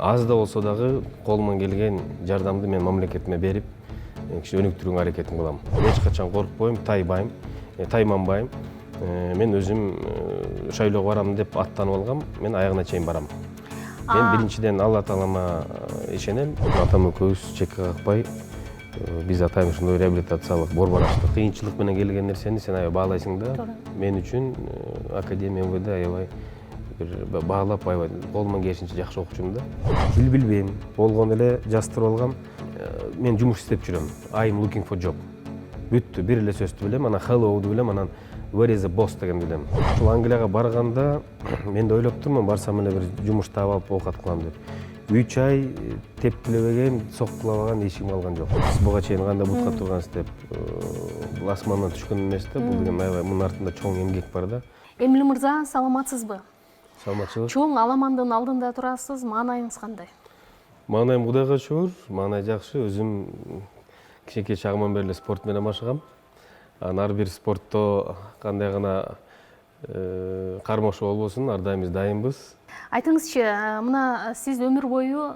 Аз да болсо дагы колуман келген жардамды мен мамлекетиме берип, кичине өнүктүрүүгө аракетин кылам. Эч качан коркпойм, тайбайм, тайманбайм. Мен өзүм шайлоого барам деп аттанып алгам, мен аягына чейин барам. Мен биринчиден Алла таалама ишенем. Атам экөөбүз чекке какпай, биз атайын ушундай реабилитациялык борбор ачтык. Кыйынчылык менен келген нерсени сен аябай баалайсың да. Мен үчүн академия МВД аябай бир баалап, аябай колуман келишинче жакшы окучумун да. Тил билбейм, болгону эле жастырып алгам. Мен жумуш издеп жүрөм. I'm looking for job. Бүттү, бир эле сөздү билем, анан hello'ду билем, анан where is the boss дегенди билем. Ушул Англияга барганда мен да ойлоп турмун, барсам эле бир жумуш таап алып оокат кылам деп. 3 ай тепкилебеген, соккулабаган эчим калган жок. Сиз буга чейин кандай бутка тургансыз деп, бул асмандан түшкөн эмес да, бул деген аябай мунун артында чоң эмгек бар да. Эмили мырза, саламатсызбы? Саламатчылык. Чоң аламандын алдында турасыз, маанайыңыз кандай? Маанайым Кудайга шүгүр, маанай жакшы. Өзүм кичинекей чагымдан бери эле спорт менен машыгам. Ар бир спортто кандай гана кармоошо болбосун, ар дайым биз дайынбыз. Айтыңызчы, мына сиз өмүр бою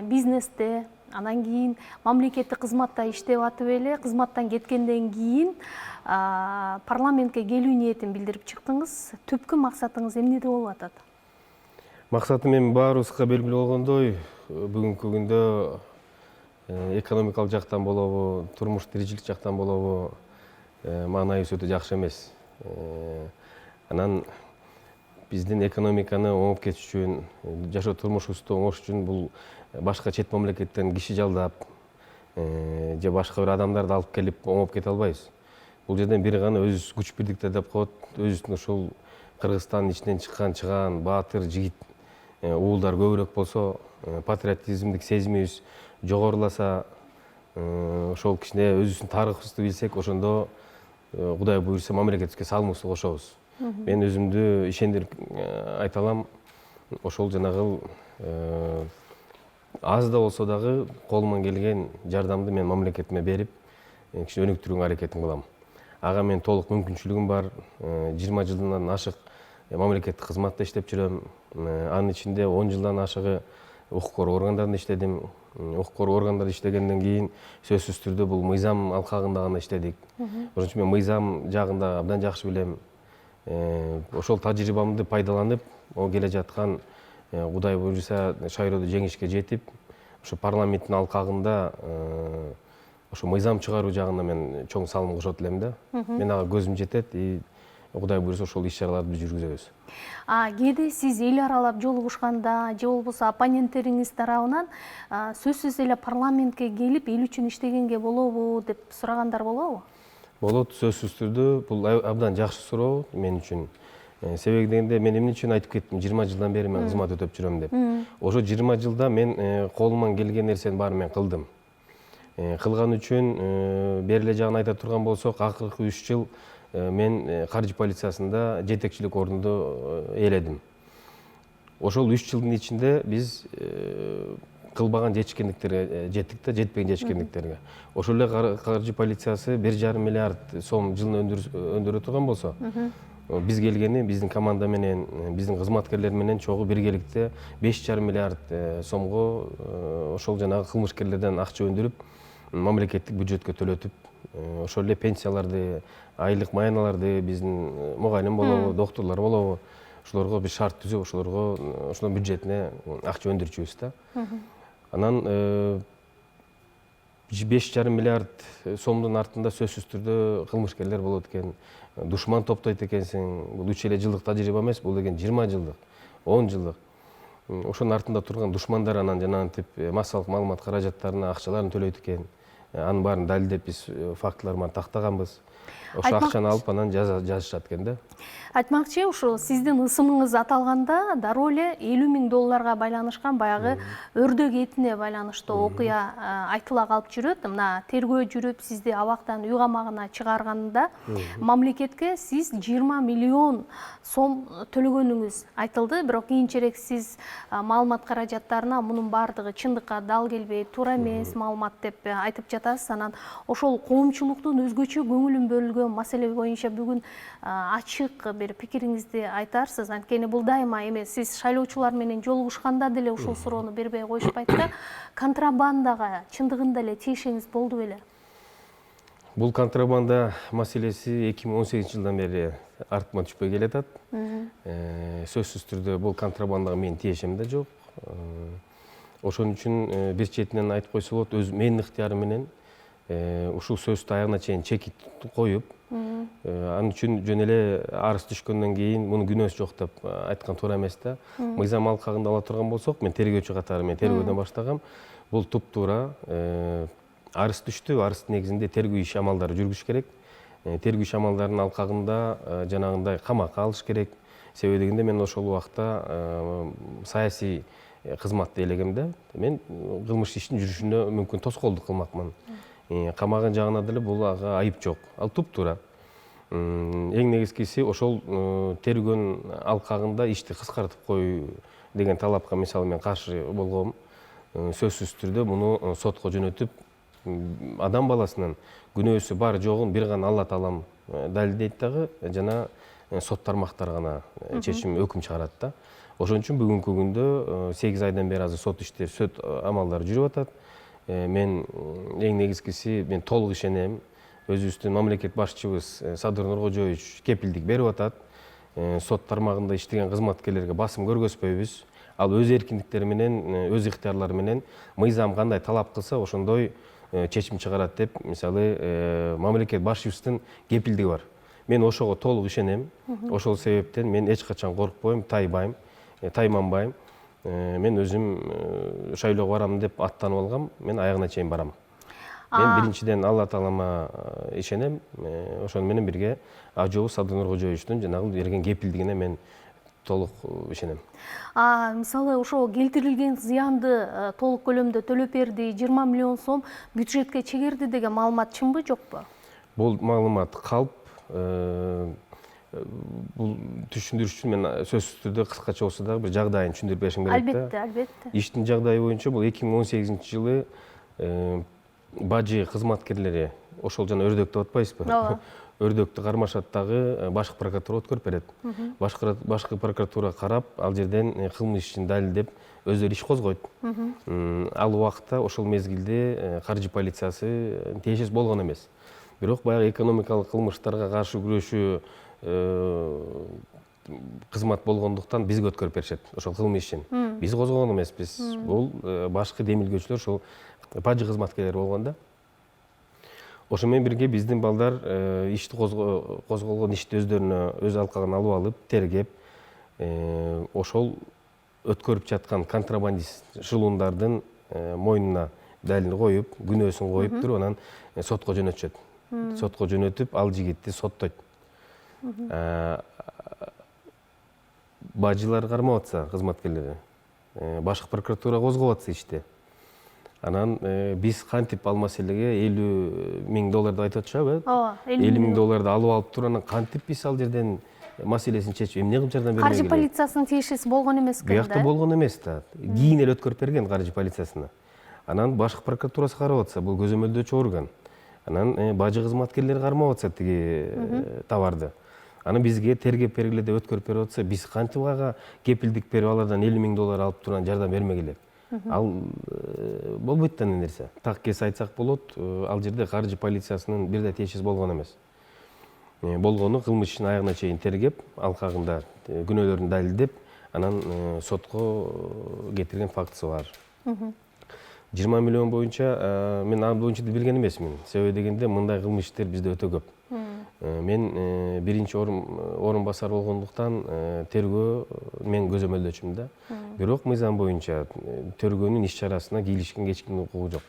бизнесте, анан кийин мамлекеттик кызматта иштеп атып эле, кызматтан кеткенден кийин парламентке келүү ниетин билдирип чыктыңыз. Түпкү максатыңыз эмнеде болуп атат? Максатым эми баарыбызга белгилүү болгондой, бүгүнкү күндө экономикалык жактан болобу, турмуш тиричилик жактан болобу, маанайыбыз өтө жакшы эмес. Анан биздин экономиканы оңоп кетиш үчүн, жашоо турмушубузду оңош үчүн бул башка чет мамлекеттен киши жалдап, же башка бир адамдарды алып келип оңоп кете албайбыз. Бул жерден бир гана өзүбүз күч бирдикте деп коет, өзүбүздүн ушул Кыргызстандын ичинен чыган баатыр жигит уулдар көбүрөөк болсо, патриотизмдик сезимибиз жогоруласа, ошол кичине өзүбүздүн тарыхыбызды билсек, ошондо Кудай буйрса мамлекетибизге салымыбызды кошобуз. Мен өзүмдү ишендирип айта алам, ошол жанагыл аз да болсо дагы колуман келген жардамды мен мамлекетиме берип, кичине өнүктүрүүгө аракетин кылам. Ага мен толук мүмкүнчүлүгүм бар. 20 жылдан ашык мамлекеттик кызматта иштеп жүрөм. Анын ичинде 10 жылдан ашыгы укук органдарында иштедим. Укук органдарда иштегенден кийин сөзсүз түрдө бул мыйзам алкагында гана иштедик. Ошон үчүн мен мыйзам жагында абдан жакшы билем. Ошол тажрыйбамды пайдаланып, о келе жаткан Кудай буйрса шайлоодо жеңишке жетип, ошо парламенттин алкагында ошо мыйзам чыгаруу жагына мен чоң салым кошот элем да. Мен ага көзүм жетет, Кудай буйрса ошол иш-чараларды биз жүргүзөбүз. Кээде сиз эл аралап жолугушканда, же болбосо оппоненттериңиз тарабынан сөзсүз эле парламентке келип, эл үчүн иштегенге болобу деп сурагандар болобу? Болот, сөзсүз түрдө бул абдан жакшы суроо мен үчүн. Себеби дегенде мен эмне үчүн айтып кеттим, 20 жылдан бери мен кызмат өтөп жүрөм деп. Ошо 20 жылда мен колуман келген нерсенин баарын мен кылдым. Кылган үчүн бери эле жагын айта турган болсок, акыркы 3 жыл мен каржы полициясында жетекчилик орунду ээледим. Ошол 3 жылдын ичинде биз кылбаган жетишкендиктерге жеттик да, жетпеген жетишкендиктерге. Ошол эле каржы полициясы 1,5 миллиард сом жылына өндүрө турган болсо, биз келгени биздин команда менен, биздин кызматкерлер менен чогуу биргеликте 5,5 миллиард сомго ошол жанагы кылмышкерлерден акча өндүрүп, мамлекеттик бюджетке төлөтүп, ошол эле пенсияларды, айлык маяналарды, биздин мугалим болобу, докторлор болобу, ошолорго биз шарт түзүп, ошолорго ошонун бюджетине акча өндүрчүбүз да. Анан 5,5 миллиард сомдун артында сөзсүз түрдө кылмышкерлер болот экен, душман топтойт экенсиң. Бул 3 эле жылдык тажрыйба эмес, бул деген 20 жылдык, 10 жылдык. Ошонун артында турган душмандар анан жанагынтип массалык маалымат каражаттарына акчаларын төлөйт экен. Анын баарын далилдеп биз фактылар менен тактаганбыз. Ошо акчаны алып анан жазышат экен да. Айтмакчы, ушу сиздин ысымыңыз аталганда дароо эле $50,000 байланышкан баягы өрдөк этине байланыштуу окуя айтыла калып жүрөт. Мына тергөө жүрүп, сизди абактан үй камагына чыгарганында мамлекетке сиз 20 миллион сом төлөгөнүңүз айтылды. Бирок кийинчерээк сиз маалымат каражаттарына мунун баардыгы чындыкка дал келбейт, туура эмес маалымат деп айтып жатасыз. Анан ошол коомчулуктун өзгөчө көңүлүн көтөрүлгөн маселе боюнча бүгүн ачык бир пикириңизди айтарсыз. Анткени бул дайыма эми сиз шайлоочулар менен жолугушканда деле ушул суроону бербей коюшпайт да. Контрабандага чындыгында эле тиешеңиз болду беле? Бул контрабанда маселеси 2018 жылдан бери артыма түшпөй келатат. Сөзсүз түрдө бул контрабандага менин тиешем да жок. Ошон үчүн бир четинен айтып койсо болот, өз менин ыктыярым менен ушул сөздү аягына чейин чекит коюп, ал үчүн жөн эле арыз түшкөндөн кийин мунун күнөөсү жок деп айткан туура эмес да. Мыйзам алкагында ала турган болсок, мен тергөөчү катары мен тергөөдөн баштагам. Бул туп-туура арыз түштү, арыздын негизинде тергөө иш амалдары жүргүш керек. Тергөө иш амалдарынын алкагында жанагындай камакка алыш керек. Себеби дегенде мен ошол убакта саясий кызматты элегем да. Мен кылмыш иштин жүрүшүнө мүмкүн тоскоолдук кылмакмын. Камагын жагына деле бул ага айып жок. Ал туп-туура. Эң негизгиси ошол тергөөнүн алкагында ишти кыскартып коюу деген талапка мисалы мен каршы болгом. Сөзсүз түрдө муну сотко жөнөтүп, адам баласынын күнөөсү бар жогун бир гана Алла таалам далилдейт дагы, жана сот тармактар гана чечим өкүм чыгарат да. Ошон үчүн бүгүнкү күндө 8 айдан бери азыр сот иштери, сот амалдары жүрүп атат. Мен эң негизгиси мен толук ишенем. Өзүбүздүн мамлекет башчыбыз Садыр Нуркожоевич кепилдик берип атат. Сот тармагында иштеген кызматкерлерге басым көргөзбөйбүз. Ал өз эркиндиктери менен, өз ыктыярлары менен мыйзам кандай талап кылса, ошондой чечим чыгарат деп, мисалы, мамлекет башчыбыздын кепилдиги бар. Мен ошого толук ишенем. Ошол себептен мен эч качан коркпойм, тайбайм, тайманбайм. Мен өзүм шайлоого барам деп аттанып алгам, мен аягына чейин барам. Мен биринчиден Алла таалама ишенем, ошону менен бирге ажообуз Садыр Нуркожоевичтин жанагы берген кепилдигине мен толук ишенем. Мисалы ошо келтирилген зыянды толук көлөмдө төлөп берди, 20 миллион сом бюджетке чегерди деген маалымат чынбы, жокпу? Бул маалымат калп. Бул түшүндүрүш үчүн мен сөзсүз түрдө кыскача болсо дагы бир жагдайын түшүндүрүп беришим керек да. Албетте, албетте. Иштин жагдайы боюнча бул 2018 жылы бажы кызматкерлери, ошол жана өрдөк деп атпайсызбы? Ооба. Өрдөктү кармашат дагы башкы прокуратура өткөрүп берет. Башкы прокуратура карап, ал жерден кылмыш ишин далилдеп, өздөрү иш козгойт. Ал убакта ошол мезгилде каржы полициясы тиешеси болгон эмес. Бирок баягы экономикалык кылмыштарга каршы күрөшүү кызмат болгондуктан бизге өткөрүп беришет ошол кылмыш ишин. Биз козгогон эмеспиз. Бул башкы демилгөөчүлөр, ошол бажы кызматкерлери болгон да. Ошо менен бирге биздин балдар ишти козголгон ишти өздөрүнө өз алкагына алып алып, тергеп, ошол өткөрүп жаткан контрабандист шылуундардын мойнуна далил коюп, күнөөсүн коюп туруп, анан сотко жөнөтүшөт. Сотко жөнөтүп, ал жигитти соттойт. Бажылар кармап атса, кызматкерлери, башкы прокуратура козгоп атса ишти. Анан биз кантип ал маселеге 50 миң долларды айтып атышабы? Ооба, 50 миң долларды алып туруп, анан кантип биз ал жерден маселесин чечип, эмне кылып жардам бермек эле? Каржы полициясынын тиешеси болгон эмес экен да. Биякта болгон эмес да. Кийин эле өткөрүп берген каржы полициясына. Анан башкы прокуратурасы карап атса, бул көзөмөлдөөчү орган. Анан бажы кызматкерлери кармап атса тиги товарды. Аны бизге тергеп бергиле деп өткөрүп берип атса, биз кантип ага кепилдик берип алардан 50 миң доллар алып туруп жардам бермек элек? Ал болбойт да нерсе. Так кес айтсак болот, ал жерде каржы полициясынын бир да тиешеси болгон эмес. Болгону кылмыш ишин аягына чейин тергеп, алкагында күнөөлөрүн далилдеп, анан сотко кетирген фактысы бар. 20 миллион боюнча мен ал боюнча билген эмесмин. Себеби дегенде мындай кылмыш иштер бизде өтө көп. Мен биринчи орун басар болгондуктан тергөө мен көзөмөлдөөчүмүн да. Бирок мыйзам боюнча тергөөнүн иш чарасына кийлишкен эчкимдин укугу жок.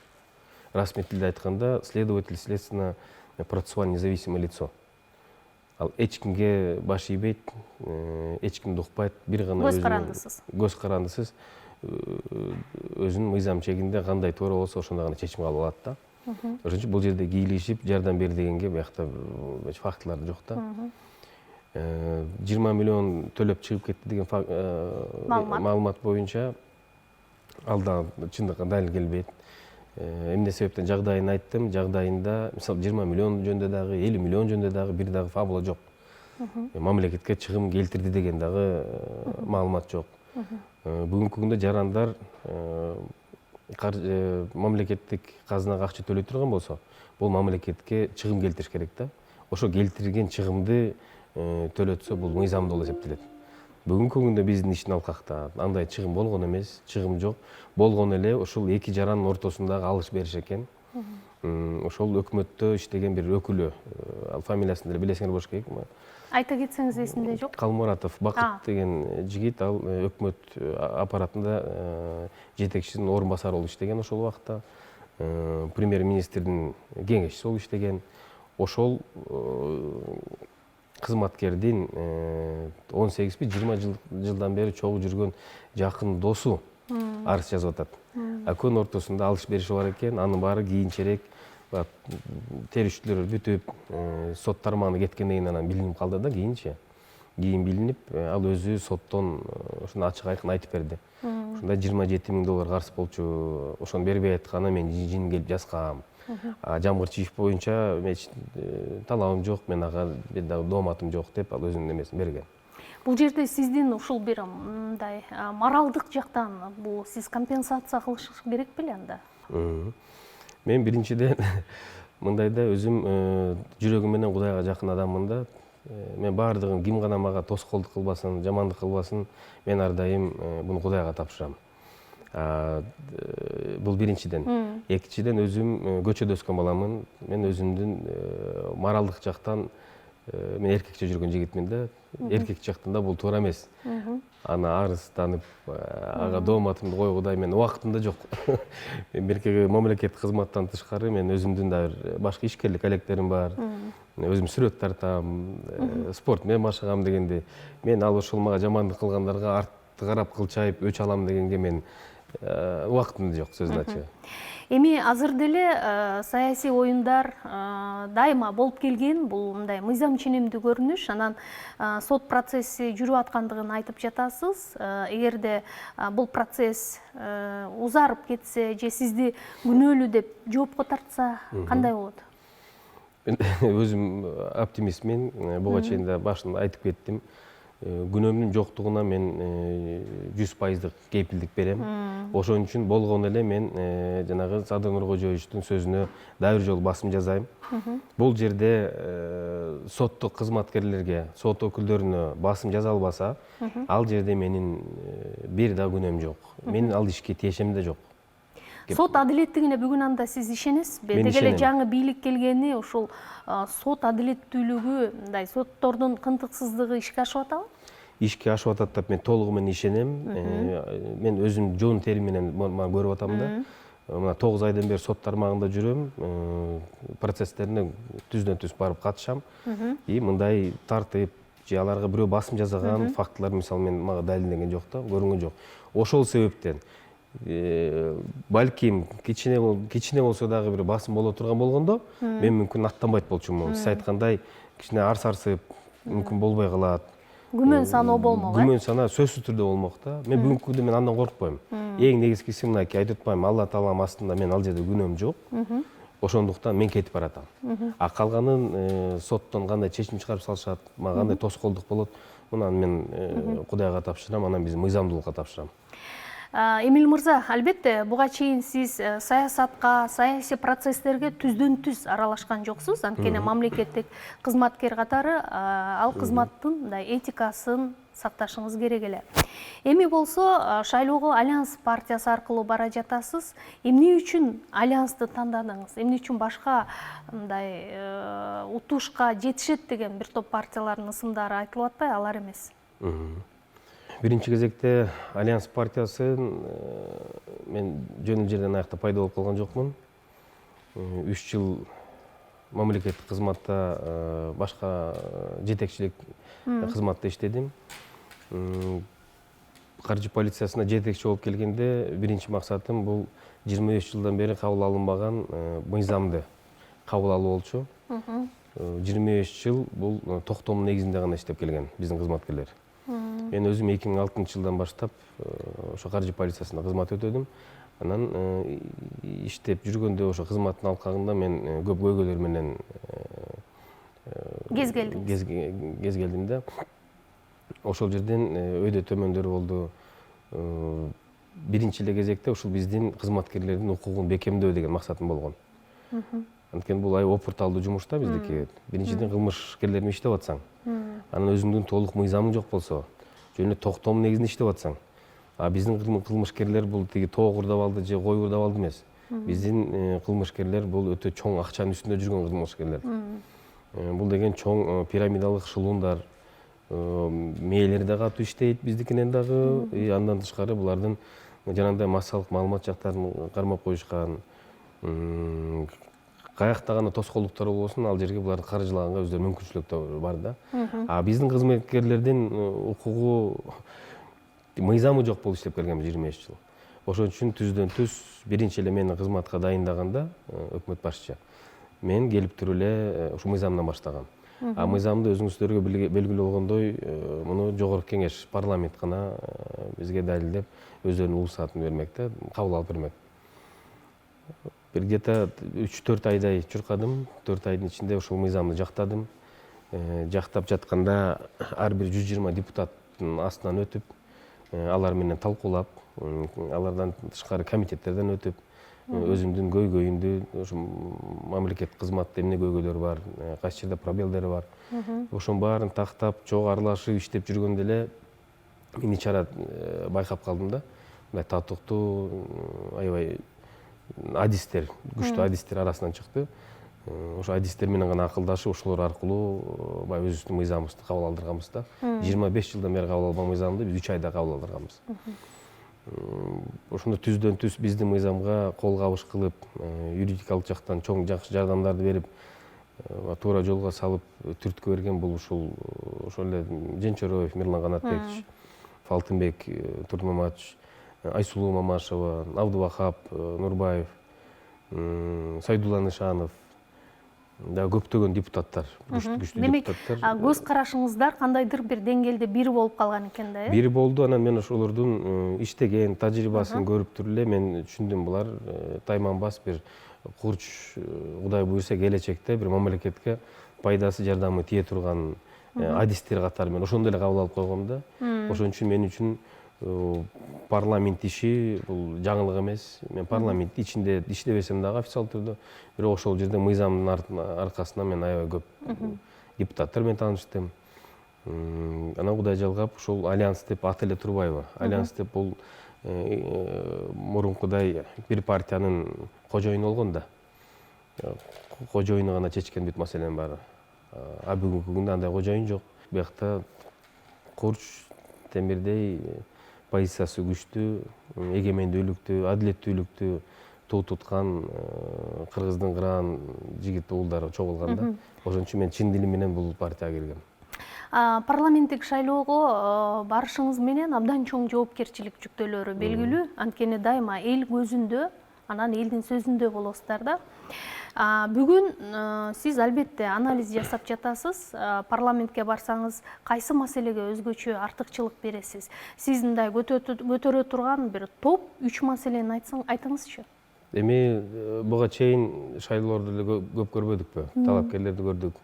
Расмий тилде айтканда, следователь следственно процессуально независимое лицо. Ал эч кимге баш ийбейт, эч кимди укпайт, бир гана көз карандысыз өзүнүн мыйзам чегинде кандай туура болсо ошондой гана чечим кабыл алат да. Ошон үчүн бул жерде кийлишип жардам бер дегенге биякта фактылар жок да. 20 миллион төлөп чыгып кетти деген маалымат боюнча ал да чындыкка далил келбейт. эмне себептен жагдайын айттым. Жагдайында мисалы 20 миллион жөнүндө дагы, 50 миллион жөнүндө дагы бир дагы фабула жок. Мамлекетке чыгым келтирди деген дагы маалымат жок. Бүгүнкү күндө жарандар мамлекеттик казынага акча төлөй турган болсо, бул мамлекетке чыгым келтириш керек да. Ошо келтирген чыгымды төлөтсө, бул мыйзамдуу болуп эсептелет. Бүгүнкү күндө биздин иштин алкакта андай чыгым болгон эмес, чыгым жок. Болгон эле ушул эки жарандын ортосундагы алыш бериш экен. Ошол өкмөттө иштеген бир өкүлү, ал фамилиясын деле билесиңер болуш керек. Айта кетсеңиз эсимде жок. Калмуратов Бакыт деген жигит, ал өкмөт аппаратында жетекчисинин орун басары болуп иштеген ошол убакта. Премьер-министрдин кеңешчиси болуп иштеген. Ошол кызматкердин 18-20 жылдан бери чогуу жүргөн жакын досу арыз жазып атат. Акөнүн ортосунда алыш бериш бар экен, анын баары кийинчерээк териштүүлөр бүтүп, сот тармагына кеткенден кийин анан билинип калды да, кийин билинип, ал өзү соттон ушуну ачык айкын айтып берди. Ушундай 27 000 доллар карыз болчу, ошону бербей айтканда мен жин келип жазгам. Жамгырчы иш боюнча талабым жок, мен ага дооматым жок деп ал өзүнүн эмесин берген. Бул жерде сиздин ушул бир мындай моралдык жактан бул сиз компенсация кылышыңыз керек беле анда? Мен биринчиден мындай да өзүм жүрөгүм менен Кудайга жакын адаммын да. Мен баардыгын ким гана мага тоскоолдук кылбасын, жамандык кылбасын, мен ар дайым буну Кудайга тапшырам. Бул биринчиден. Экинчиден өзүм көчөдө өскөн баламын. Мен өзүмдүн моралдык жактан мен эркекче жүргөн жигитмин да. Эркек жактында бул туура эмес. Ана арызданып, ага дооматымды кой Кудай, мен убактымда жок. Мен беркеги мамлекеттик кызматтан тышкары мен өзүмдүн да бир башка ишкерлик электерим бар. Өзүм сүрөт тартам, спорт менен машыгам дегенде, мен ал ошол мага жамандык кылгандарга артты карап кылчайып өч алам дегенге мен убактым жок, сөзүн ачыгы. Эми азыр деле саясий оюндар дайыма болуп келген, бул мындай мыйзам ченемдүү көрүнүш, анан сот процесси жүрүп аткандыгын айтып жатасыз. Эгерде бул процесс узарып кетсе же сизди күнөөлүү деп жоопко тартса, кандай болот? Мен өзүм оптимистмин, буга чейин да башында айтып кеттим. Күнөөмдүн жоктугуна мен 100% кепилдик берем. Ошон үчүн болгон эле мен жанагы Садыр Нуркожоевичтин сөзүнө дагы бир жолу басым жасайм. Бул жерде соттук кызматкерлерге, сот өкүлдөрүнө басым жаза албаса, ал жерде менин бир да күнөөм жок. Мен ал ишке тиешем да жок. Сот адилеттигине бүгүн анда сиз ишенесизби? Деги эле жаңы бийлик келгени ушул сот адилеттүүлүгү, мындай соттордун кынтыксыздыгы ишке ашып атабы? Ишке ашып атат деп мен толугу менен ишенем. Мен өзүм жон тери менен көрүп атам да. Мына 9 айдан бери сот тармагында жүрөм. Процесстерине түздөн түз барып катышам. И мындай тартып же аларга бирөө басым жасаган фактылар мисалы мен мага далилденген жок да, көрүнгөн жок. Ошол себептен балким кичине болсо дагы бир басым боло турган болгондо, мен мүмкүн аттанбайт болчумун. Сиз айткандай, кичине арсарсып мүмкүн болбой калат. Күмөн саноо болмок, Күмөн санаа сөзсүз түрдө болмок да. Мен бүгүнкү күндө мен андан коркпойм. Эң негизгиси мынакей, айтып атпаймынбы, Алла Тааланын астында мен ал жерде күнөөм жок. Ошондуктан мен кетип баратам. А калганын соттон кандай чечим чыгарып салышат, мага кандай тоскоолдук болот, муну мен Кудайга тапшырам, анан биздин мыйзамдуулукка тапшырам. Эмил мырза, албетте буга чейин сиз саясатка, саясий процесстерге түздөн түз аралашкан жоксуз. Анткени мамлекеттик кызматкер катары ал кызматтын мындай этикасын сакташыңыз керек эле. Эми болсо шайлоого Альянс партиясы аркылуу бара жатасыз. Эмне үчүн Альянсты тандадыңыз? Эмне үчүн башка мындай утушка жетишет деген бир топ партиялардын ысымдары айтылып атпайбы, алар эмес? Биринчи кезекте Альянс партиясын мен жөн жерден аякта пайда болуп калган жокмун. 3 жыл мамлекеттик кызматта башка жетекчилик кызматта иштедим. Каржы полициясына жетекчи болуп келгенде биринчи максатым бул 25 жылдан бери кабыл алынбаган мыйзамды кабыл алуу болчу. 25 жыл бул токтомдун негизинде гана иштеп келген биздин кызматкерлер. Мен өзүм 2006 жылдан баштап ошо каржы полициясында кызмат өтөдүм. Анан иштеп жүргөндө ошо кызматтын алкагында мен көп көйгөйлөр менен кез келдиңиз. кез келдим да. Ошол жерден өйдө төмөндөр болду. Биринчи эле кезекте ушул биздин кызматкерлердин укугун бекемдөө деген максатым болгон. Анткени бул аябай опурталдуу жумуш да биздики. Биринчиден кылмышкерлер менен иштеп атсаң, анан өзүңдүн толук мыйзамың жок болсо, жөн эле токтом негизинде иштеп атсаң, а биздин кылмышкерлер бул тиги тоок урдап алды же кой урдап алды эмес. Биздин кылмышкерлер бул өтө чоң акчанын үстүндө жүргөн кылмышкерлер. Бул деген чоң пирамидалык эшелондар, мээлери да катуу иштейт биздикинен дагы. Андан тышкары булардын жанагындай массалык маалымат жактарын кармап коюшкан. Каякта гана тоскоолдуктар болбосун, ал жерге буларды каржылаганга өздөрүнүн мүмкүнчүлүктөрү бар да. А биздин кызматкерлердин укугу мыйзамы жок болуп иштеп келген 25 жыл. Ошон үчүн түздөн түз биринчи эле мени кызматка дайындаганда өкмөт башчы мен келип туруп эле ушу мыйзамдан баштагам. А мыйзамды өзүңүздөргө белгилүү болгондой, муну жогорку кеңеш, парламент гана бизге далилдеп өздөрүнүн улусатын бермек да, кабыл алып бермек. Бир где-то 3-4 айдай чуркадым. 4 айдын ичинде ушул мыйзамды жактадым. Жактап жатканда ар бир 120 депутаттын астынан өтүп, алар менен талкуулап, алардан тышкары комитеттерден өтүп, өзүмдүн көйгөйүмдү, ушу мамлекет кызматта эмне көйгөйлөр бар, кайсы жерде пробелдери бар, ошонун баарын тактап, чогуу аралашып иштеп жүргөндө эле мен ичара байкап калдым да. Мындай татыктуу, аябай адистер, күчтүү адистер арасынан чыкты. Ошо адистер менен гана акылдашып, ошолор аркылуу баягы өзүбүздүн мыйзамыбызды кабыл алдырганбыз да. 25 жылдан бери кабыл алган мыйзамды биз 3 айда кабыл алдырганбыз. Ошондо түздөн түз биздин мыйзамга кол кабыш кылып, юридикалык жактан чоң жакшы жардамдарды берип, туура жолго салып, түрткү берген бул ушул ошол эле Женчороев Мирлан Канатбекович, Алтынбек Турмаматович, Айсулуу Мамашева, Абдывахап Нурбаев, Сайдулла Нышанов, да көптөгөн депутаттар, күчтүү депутаттар. Демек, көз карашыңыздар кандайдыр бир деңгээлде бир болуп калган экен да, э? Бир болду, анан мен ошолордун иштеген тажрыйбасын көрүп туруп эле мен түшүндүм, булар тайманбас бир курч, Кудай буйрса келечекте бир мамлекетке пайдасы жардамы тие турган адистер катары мен ошондой эле кабыл алып койгом да. Ошон үчүн мен үчүн парламент иши бул жаңылык эмес. Мен парламенттин ичинде иштебесем дагы официалдуу түрдө, бирок ошол жерде мыйзамдын аркасынан мен аябай көп депутаттар менен тааныштым. Анан Кудай жалгап ушул Альянс деп аты эле турбайбы? Альянс деп бул мурункудай бир партиянын кожоюну болгон да. Кожоюну гана чечкен бүт маселенин баары. А бүгүнкү күндө андай кожоюн жок. Биякта курч темирдей позициясы күчтүү, эгемендүүлүктүү, адилеттүүлүктүү туу туткан кыргыздын кыран жигит уулдары чогулган да. Ошон үчүн мен чын дилим менен бул партияга киргем. Парламенттик шайлоого барышыңыз менен абдан чоң жоопкерчилик жүктөлөөрү белгилүү. Анткени дайыма эл көзүндө, анан элдин сөзүндө болосуздар да. Бүгүн сиз албетте анализ жасап жатасыз. Парламентке барсаңыз кайсы маселеге өзгөчө артыкчылык бересиз? Сиз мындай көтөрө турган бир топ 3 маселени айтыңызчы. Эми буга чейин шайлоолорду эле көп көрбөдүкпү? Талапкерлерди көрдүк.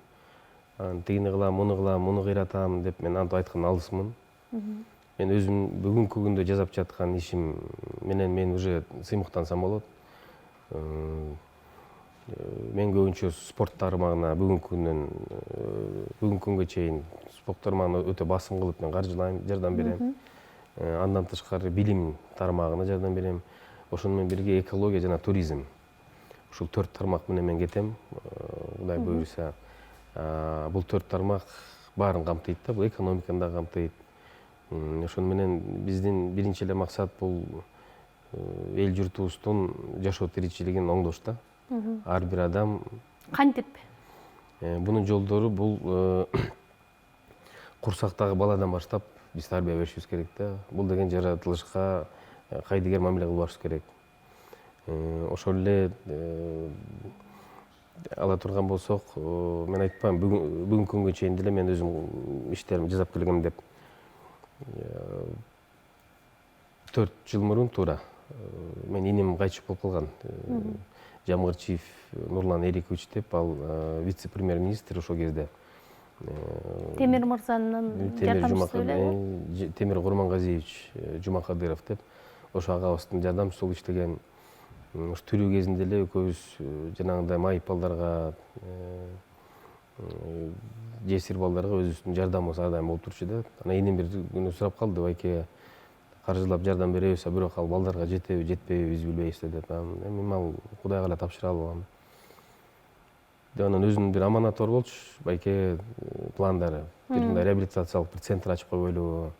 Тигини кылам, муну кыйратам деп мен антип айткан алысмын. Мен өзүм бүгүнкү күндө жасап жаткан ишим менен мен уже сыймыктансам болот. Мен көбүнчө спорт тармагына бүгүнкү күнгө чейин спорт тармагына өтө басым кылып мен каржылайм, жардам берем. Андан тышкары билим тармагына жардам берем. Ошону менен бирге экология жана туризм. Ушул 4 тармак менен мен кетем, Кудай буйрса. Бул 4 тармак баарын камтыйт да, бул экономиканы да камтыйт. Ошону менен биздин биринчи эле максат бул эл журтубуздун жашоо тиричилигин оңдош да. Ар бир адам кантип? Бунун жолдору бул курсактагы баладан баштап биз тарбия беришибиз керек да. Бул деген жаратылышка кайдыгер мамиле кылып барышыбыз керек. Ошол эле ала турган болсок, мен айтпайм, бүгүнкү күнгө чейин деле мен өзүм иштеримди жасап келгем деп. 4 жыл мурун туура мен инем кайтышып болуп калган. Жамгырчиев Нурлан Эрикович деп, ал вице-премьер-министр ошол кезде. Темир мырзанын жардамчысы беле? Темир Курмангазиевич Жумакадыров деп, ошо агабыздын жардамчысы болуп иштеген. Ушу тирүү кезинде эле экөөбүз жанагындай майып балдарга, жесир балдарга өзүбүздүн жардамыбыз ар дайым болуп турчу да. Анан энем бир күнү сурап калды, байке каржылап жардам беребиз, бирок ал балдарга жетеби, жетпейби биз билбейбиз деп. Эми ал Кудайга эле тапшыра албагам. Деп анан өзүнүн бир аманаты бар болчу, байке пландары. Бир мындай реабилитациялык бир центр ачып койбойлубу.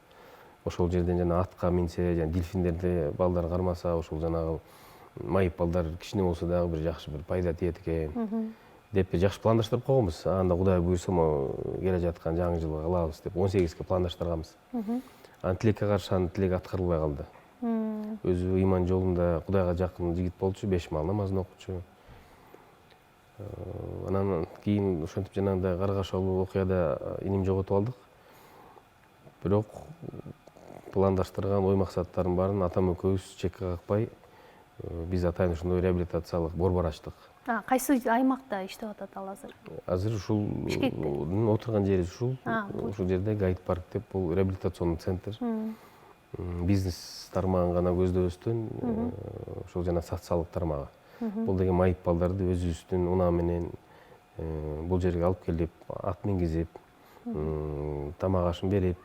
Ошол жерден жана атка минсе, жана дельфиндерди балдар кармаса, ошол жанагы майып балдар кичине болсо дагы бир жакшы бир пайда тиет экен деп жакшы пландаштырып койгонбуз. Анда Кудай буйрса, келе жаткан жаңы жылга кылабыз деп 18ге пландаштырганбыз. Анан тилекке каршы анын тилеги аткарылбай калды. Өзү ыйман жолунда Кудайга жакын жигит болчу, 5 маал намазын окучу. Анан кийин ошентип жанагындай каргашалуу окуяда иним жоготуп алдык. Бирок пландаштырган ой максаттардын баарын атам экөөбүз чекке какпай, биз атайын ушундай реабилитациялык борбор ачтык. Кайсы аймакта иштеп атат ал азыр? Азыр ушул отурган жери ушул жерде Гайд парк деп, бул реабилитационный центр. Бизнес тармагын гана көздөбөстөн, ошол жана социалдык тармагы. Бул деген майып балдарды өзүбүздүн унаа менен бул жерге алып келип, ат мингизип, тамак ашын берип,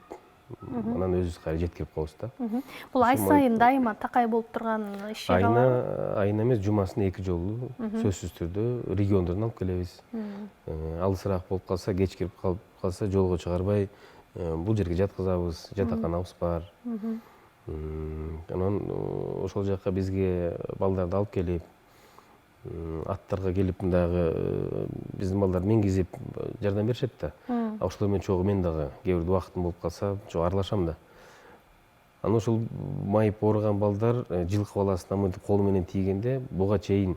анан өзүбүз кайра жеткирип коебуз да. Бул ай сайын дайыма такай болуп турган иш чаралар? Айына эмес, жумасына 2 жолу сөзсүз түрдө региондордон алып келебиз. Алысыраак болуп калса, кеч кирип калып калса, жолго чыгарбай бул жерге жаткызабыз, жатаканабыз бар. Анан ошол жака бизге балдарды алып келип, аттарга келип мындагы биздин балдар мингизип жардам беришет да. Ошолор менен чогуу мен дагы кээ бир убактым болуп калса, чогуу аралашам да. Анан ошол майып ооруган балдар жылкы баласына мынтип колу менен тийгенде, буга чейин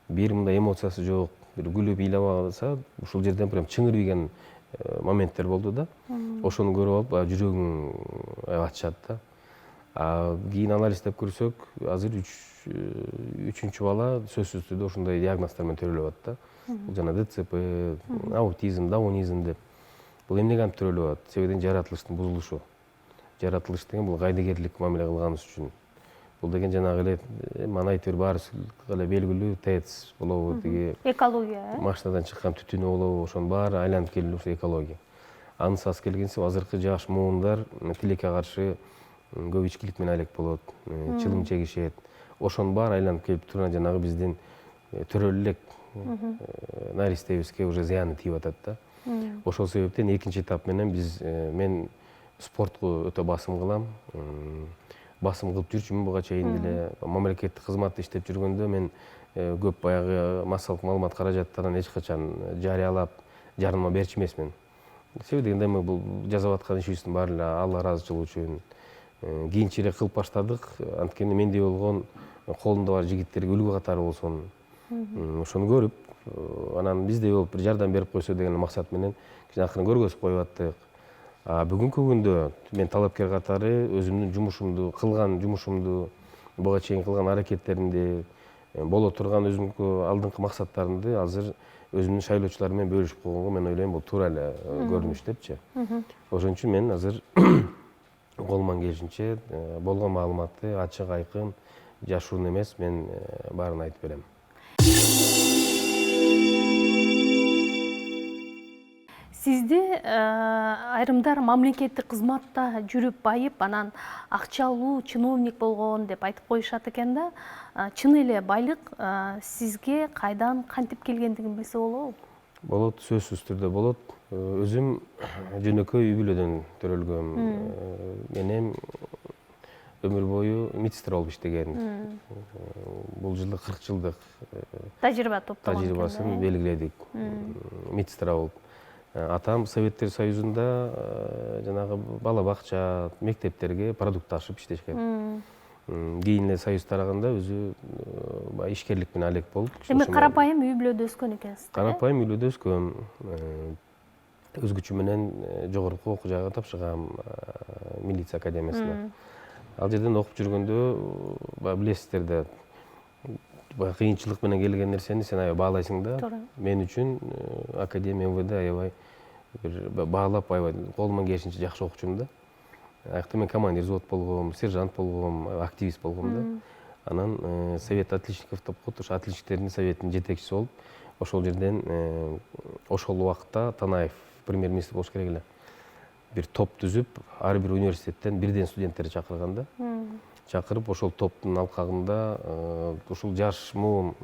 бир мындай эмоциясы жок, бир күлүп ыйлап алса, ушул жерден прям чыңырыйган моменттер болду да. Ошону көрүп алып, жүрөгүң ачышат да. Кийин анализдеп көрсөк, азыр 3-чү бала сөзсүз түрдө ушундай диагноздор менен төрөлүп атат да. Бул жана ДЦП, аутизм, даунизм деп. Бул эмнеге антип төрөлүп атат? Себебинен жаратылыштын бузулушу. Жаратылыш деген бул кайдыгерлик мамиле кылганыбыз үчүн. Бул деген жанагы эле манайтыр баарыбыз эле белгилүү ТЭЦ болобу, тиги экология, машинадан чыккан түтүнү болобу, ошонун баары айланып келип ушу экология. Анысы келгенсе, азыркы жаш муундар тилекке каршы көп ичкилик менен алек болот, чылым чегишет. Ошонун баары айланып келип турган жанагы биздин төрөлү элек наристебизге уже зыяны тийип атат да. Ошол себептен экинчи этап менен мен спортко өтө басым кылам. Басым кылып жүрчүмүн буга чейин деле. Мамлекеттик кызматта иштеп жүргөндө мен көп баягы массалык маалымат каражаттарын эч качан жарыялап, жарыма берчү эмесмин. Себеби дегенде бул жасап аткан ишибиздин баары эле Алла ыраазычылыгы үчүн. Кийинчерээк кылып баштадык. Анткени мендей болгон колунда бар жигиттерге үлгү катары болсун. Ошону көрүп, анан биздей болуп бир жардам берип койсо деген максат менен акырын көргөзүп коюп аттык. Бүгүнкү күндө мен талапкер катары өзүмдүн жумушумду, кылган жумушумду, буга чейин кылган аракеттеримди, боло турган өзүмдүн алдыңкы максаттарымды азыр өзүмдүн шайлоочуларым менен бөлүшүп койгонго мен ойлойм, бул туура эле көрүнүш депчи. Ошон үчүн мен азыр колуман келишинче болгон маалыматты ачык, айкын, жашыруун эмес, мен баарын айтып берем. Сизди айрымдар мамлекеттик кызматта жүрүп байып, анан акчалуу чиновник болгон деп айтып коюшат экен да. Чын эле байлык сизге кайдан, кантип келгендигин билсе болобу? Болот, сөзсүз түрдө болот. Өзүм жөнөкөй үй бүлөдөн төрөлгөм. Менен өмүр бою медсестра болуп иштеген. Бул жылы 40 жылдык тажрыйба топтогон. Тажрыйбасын белгиледик. Медсестра болуп. Атам Советтер Союзунда жанагы бала бакча, мектептерге продукт ташып иштешкен. Кийин эле Союз тараганда өзү ишкерлик менен алек болуп. Демек карапайым үй бүлөдө өскөн экенсиз. Карапайым үй бүлөдө өскөм. Өз күчү менен жогорку окуу жайга тапшыргам, милиция академиясына. Ал жерден окуп жүргөндө баягы билесиздер да баягы кыйынчылык менен келген нерсени сен аябай баалайсың да. Туура. Мен үчүн академия МВД аябай бир баалап аябай колуман келишинче жакшы окучумун да. Аякта мен командир взвод болгом, сержант болгом, активист болгом да. Анан совет отличников деп коет, ошо отличниктердин советинин жетекчиси болуп, ошол жерден ошол убакта Танаев премьер-министр болуш керек эле. Бир топ түзүп, ар бир университеттен бирден студенттерди чакырган да. Чакырып, ошол топтун алкагында ушул жаш муун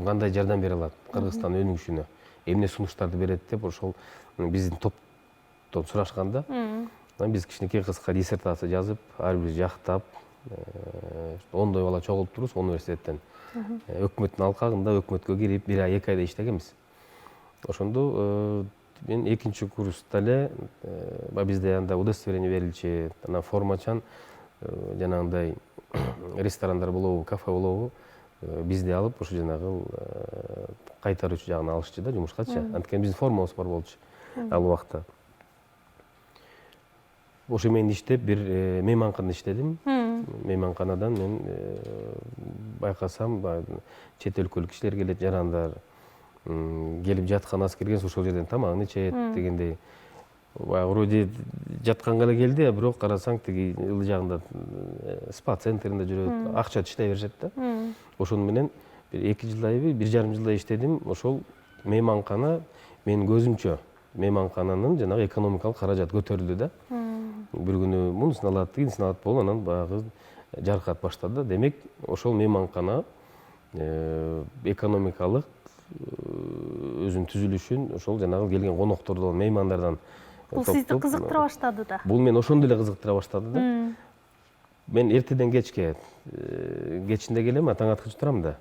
кандай жардам бере алат Кыргызстан өнүгүшүнө, эмне сунуштарды берет деп ошол биздин топтон сурашканда, биз кичинекей кыска диссертация жазып, ар бир жактап, 10 бала чогулуп турубуз университеттен. Өкмөттүн алкагында өкмөткө кирип, 1 ай, 2 айда иштегенбиз. Ошондо мен 2-нчи курста эле бизде анда удостоверение берилчү, анан формачан жанагындай ресторандар болобу, кафе болобу, бизди алып, ошо жанагы кайтаруучу жагына алышчу да, жумушкачы. Анткени биздин формабыз бар болчу ал убакта. Ошо менен иштеп, бир мейманканада иштедим. Мейманканадан мен байкасам, чет өлкөлүк кишилер келет, жарандар келип жаткан аскерген ошол жерден тамагын ичет дегендей. Вроде жатканга эле келди, бирок карасаң тиги ылы жагында спа центринде жүрөт, акча тыштай беришет да. Ошону менен бир 2 жылдайбы, 1,5 жылдай иштедим. Ошол мейманкана менин көзүмчө мейманкананын жанагы экономикалык каражаты көтөрүлдү да. Бир күнү мунусун алат, тигинисин алат болуп, анан баягы жаркырат баштады. Демек, ошол мейманкана экономикалык өзүнүн түзүлүшүн ошол жанагы келген коноктордон, меймандардан бул сизди кызыктыра баштады да. Бул мени ошондо эле кызыктыра баштады да. Мен эртеден кечке, кечинде келем, таң аткыча турам да.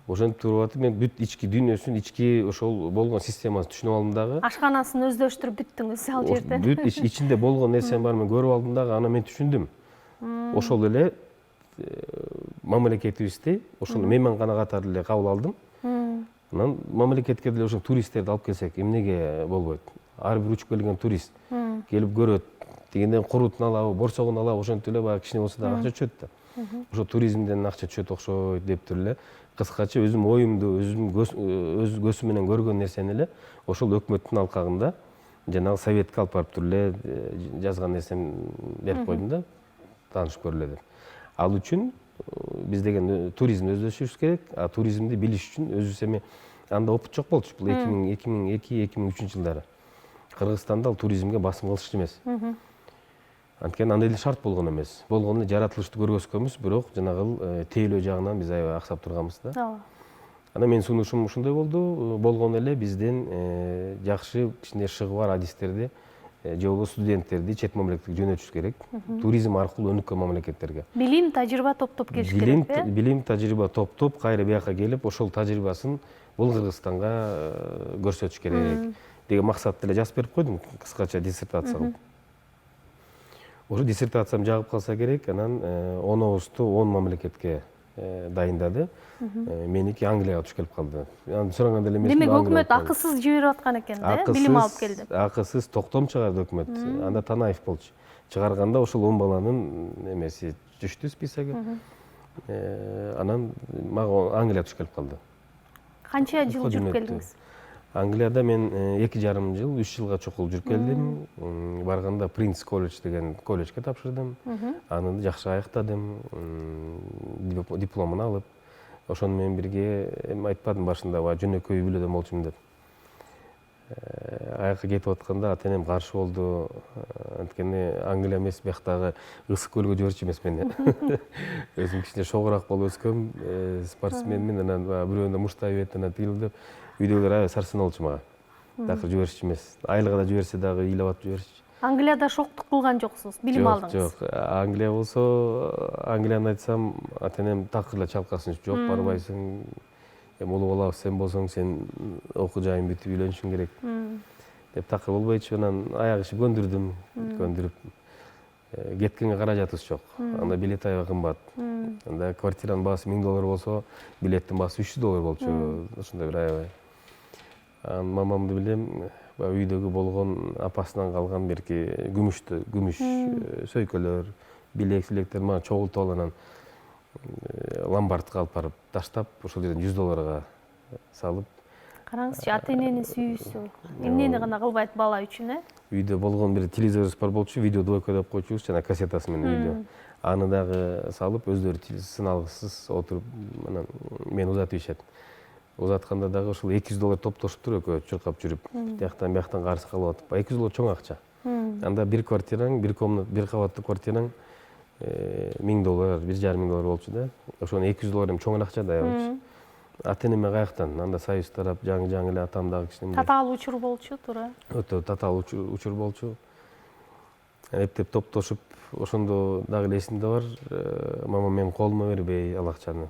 Ошентип туруп атып, мен бүт ички дүйнөсүн, ички ошол болгон системасын түшүнүп алдым дагы. Ашканасын өздөштүрүп бүттүңүз ал жерден. Бүт ичинде болгон нерсенин баарын мен көрүп алдым дагы, анан мен түшүндүм. Ошол эле мамлекетибизди ошол мейманкана катары эле кабыл алдым. Анан мамлекетке деле ошо туристтерди алып келсек эмнеге болбойт? Ар бир учуп келген турист келип көрөт, дегенден курутун алабы, борсогун алабы, ошентип эле баягы кичине болсо дагы акча түшөт да. Ошо туризмден акча түшөт окшойт деп туруп эле кыскача өзүм оюмду, өзүм өз көзүм менен көргөн нерсени эле ошол өкмөттүн алкагында жанагы советке алып барып туруп эле жазган нерсем берип койдум да, таанышып көрүлө деп. Ал үчүн биз деген туризмди өздөшүрүбүз керек, а туризмди билиш үчүн өзүбүз эми анда опыт жок болчу, бул 2002-2003 жылдары. Кыргызстанда ал туризмге басым кылышчу эмес. Анткени андай эле шарт болгон эмес. Болгон эле жаратылышты көргөзгөнбүз, бирок жанагы тейлөө жагынан биз аябай аксап турганбыз да. Ооба. Анан менин сунушум ушундай болду. Болгон эле бизден жакшы кичине шыгы бар адистерди же болбосо студенттерди чет мамлекетке жөнөтүш керек. Туризм аркылуу өнүккөн мамлекеттерге. Билим, тажрыйба топтоп келиш керек, э? Билим, тажрыйба топтоп, кайра бияка келип, ошол тажрыйбасын бул Кыргызстанга көрсөтүш керек деген максатты эле жазып берип койдум, кыскача диссертация кылып. Ошо диссертациямды жагып калса керек, анан 10 мамлекетке дайындады. Меники Англияга туш келип калды. Анан сураганда эле эмес. Демек өкмөт акысыз жиберип аткан экен да, билим алып келди. Акысыз токтом чыгарды өкмөт. Анда Танаев болчу. Чыгарганда ошол 10 баланын эмеси түштү списоги. Анан мага Англияга туш келип калды. Канча жыл жүрүп келдиңиз? Англияда мен 2,5 жыл, 3 жылга чукул жүрүп келдим. Барганда Принц колледж деген колледжге тапшырдым. Аны жакшы аяктадым, дипломун алып. Ошону менен бирге айтпадым башында, жөнөкөй үй бүлөдөн болчумун деп. Аяка кетип атканда ата-энем каршы болду. Анткени Англия эмес, бияктагы ысык көлгө жиберчү эмес мени. Өзүм кичине шогураак болуп өскөм, спортсменмин, анан бирөөндө муштай бет, анан тигил деп үйдөгүлөр аябай сарсын болчу мага. Такыр жиберчү эмес. Айлыгы да жиберсе дагы ыйлап атып жиберчү. Англияда шоктук кылган жоксуз, билим алдыңыз? Жок, Англия болсо, Англияны айтсам, ата-энем такыр эле чалкасын, жок барбайсың. Улуу бала сен болсоң, сен окуу жайың бүтүп үйлөнүшүң керек. Деп такыр болбойчу, анан аяк иши көндүрдүм, көндүрүп. Кеткенге каражатыбыз жок. Анда билет аябай кымбат. Анда квартиранын баасы $1000 болсо, билеттин баасы $300 болчу. Ошондой бир аябай. Мамамды билем, үйдөгү болгон апасынан калган берки күмүш сөйкөлөр, билек мага чогултуп алып анан ломбардка алып барып таштап, ошол жерден $100 салып. Караңызчы, ата эненин сүйүүсү эмнени гана кылбайт бала үчүн, Үйдө болгон бир телевизорубуз бар болчу, видео двойка деп койчубуз, жана кассетасы менен видео. Аны дагы салып, өздөрү сыналгысыз отуруп, анан мени узатып ишет. Узатканда дагы ушул $200 топтошуптур экөө чуркап жүрүп, бияктан каршы калып атып. $200 чоң акча. Анда бир квартираң, бир кабаттуу квартираң $1000, $1,500 болчу да. Ошону $200 эми чоң акча да, аябайчы. Ата энеме каяктан? Анда союз тарап, жаңы эле атам дагы кичине. Татаал учур болчу, туура. Өтө татаал учур болчу. Эптеп топтошуп, ошондо дагы эле эсимде бар, мама менин колума бербей ал акчаны.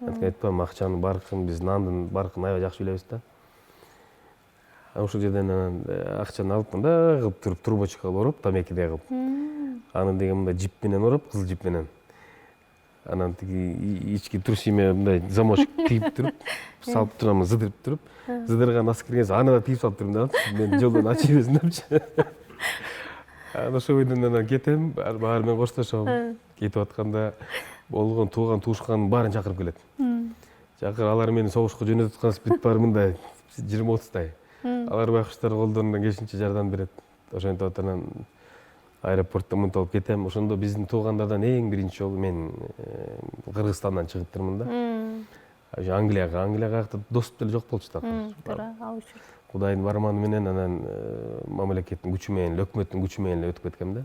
Айтпам, акчанын баркын, биз нандын баркын аябай жакшы билебиз да. Ошол жерден анан акчаны алып, мындай кылып туруп, трубочкага ороп, тамекидей кылып. Аны деген мындай жип менен ороп, кызыл жип менен. Анан тиги ички трусиме мындай замочек тийип туруп, салып турам, зыдырып туруп, зыдырган аз кирген соң аны да тийип салып турам да. Мен жолдон ачып жиберсин депчи. Ошол бойдон анан кетем, баары менен коштошом. Кетип атканда болгон тууган туушканын баарын чакырып келет. Чакыр, алар мени согушка жөнөтүп аткан бүт баары мындай 20-30 Алар байкуштар колдорунан келишинче жардам берет. Ошентип анан аэропортто мынтип алып кетем. Ошондо биздин туугандардан эң биринчи жолу мен Кыргызстандан чыгыптырмын да. Англияга каякта доступ деле жок болчу да. Туура, ал үчүн. Кудайдын барманы менен анан мамлекеттин күчү менен, өкмөттүн күчү менен эле өтүп кеткем да.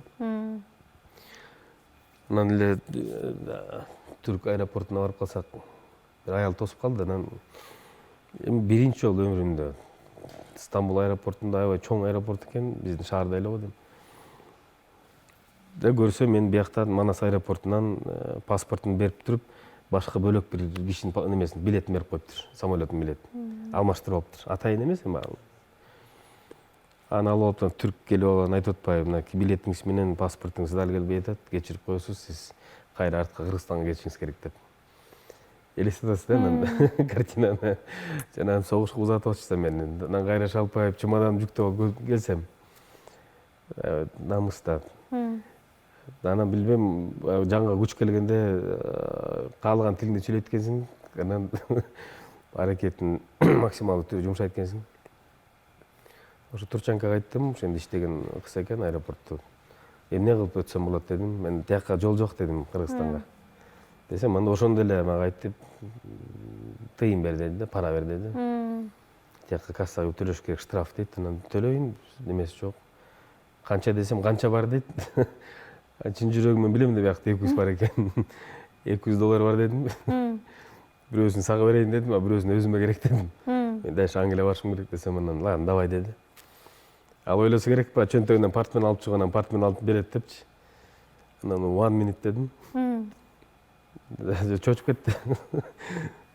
Анан эле Түрк аэропортуна барып калсак, бир аял тосуп калды. Анан эми биринчи жолу өмүрүмдө Стамбул аэропортунда, аябай чоң аэропорт экен, биздин шаарда эле го дейм. Көрсө мен бияктан Манас аэропортунан паспортун берип туруп, башка бөлөк бир кишинин немесин, билетин берип коюптур, самолеттун билетин. Алмаштырып алыптыр. Атайын эмес эми. Аны алып алып Түрк келип алган айтып атпайбы, мына билетиңиз менен паспортуңуз дал келбей атат, кечирип коесуз, сиз кайра артка Кыргызстанга кетишиңиз керек деп. Элестет атасыз да анан картинаны. Жана согушка узатып атышты мени. Анан кайра шалпайып, чемоданымды жүктөп алып келсем. Намыста. Анан билбейм, жанга күч келгенде каалаган тилиңде сүйлөйт экенсиң, анан аракетин максималдуу түрдө жумшайт экенсиң. Ошо Турчанкага айттым, ошондо иштеген кыз экен аэропортто. Эмне кылып өтсөм болот дедим. Мен тияка жол жок дедим Кыргызстанга. Десем, анда ошондо эле мага айтып, тыйын бер деди да, пара бер деди. Тияка кассага төлөш керек, штраф дейт. Анан төлөйүн, немеси жок. Канча десем, канча бар дейт. Чын жүрөгүмөн билем да биякта 200 бар экен. $200 бар дедим. Бирөөсүн сага берейин дедим, а бирөөсүн өзүмө керек дедим. Мен дальше Англия барышым керек десем, анан ладно, давай деди. Ал ойлосо керек па, чөнтөгүнөн партмен алып чыгып, анан партмен алып берет депчи. Анан 1 minute дедим. Чочуп кетти.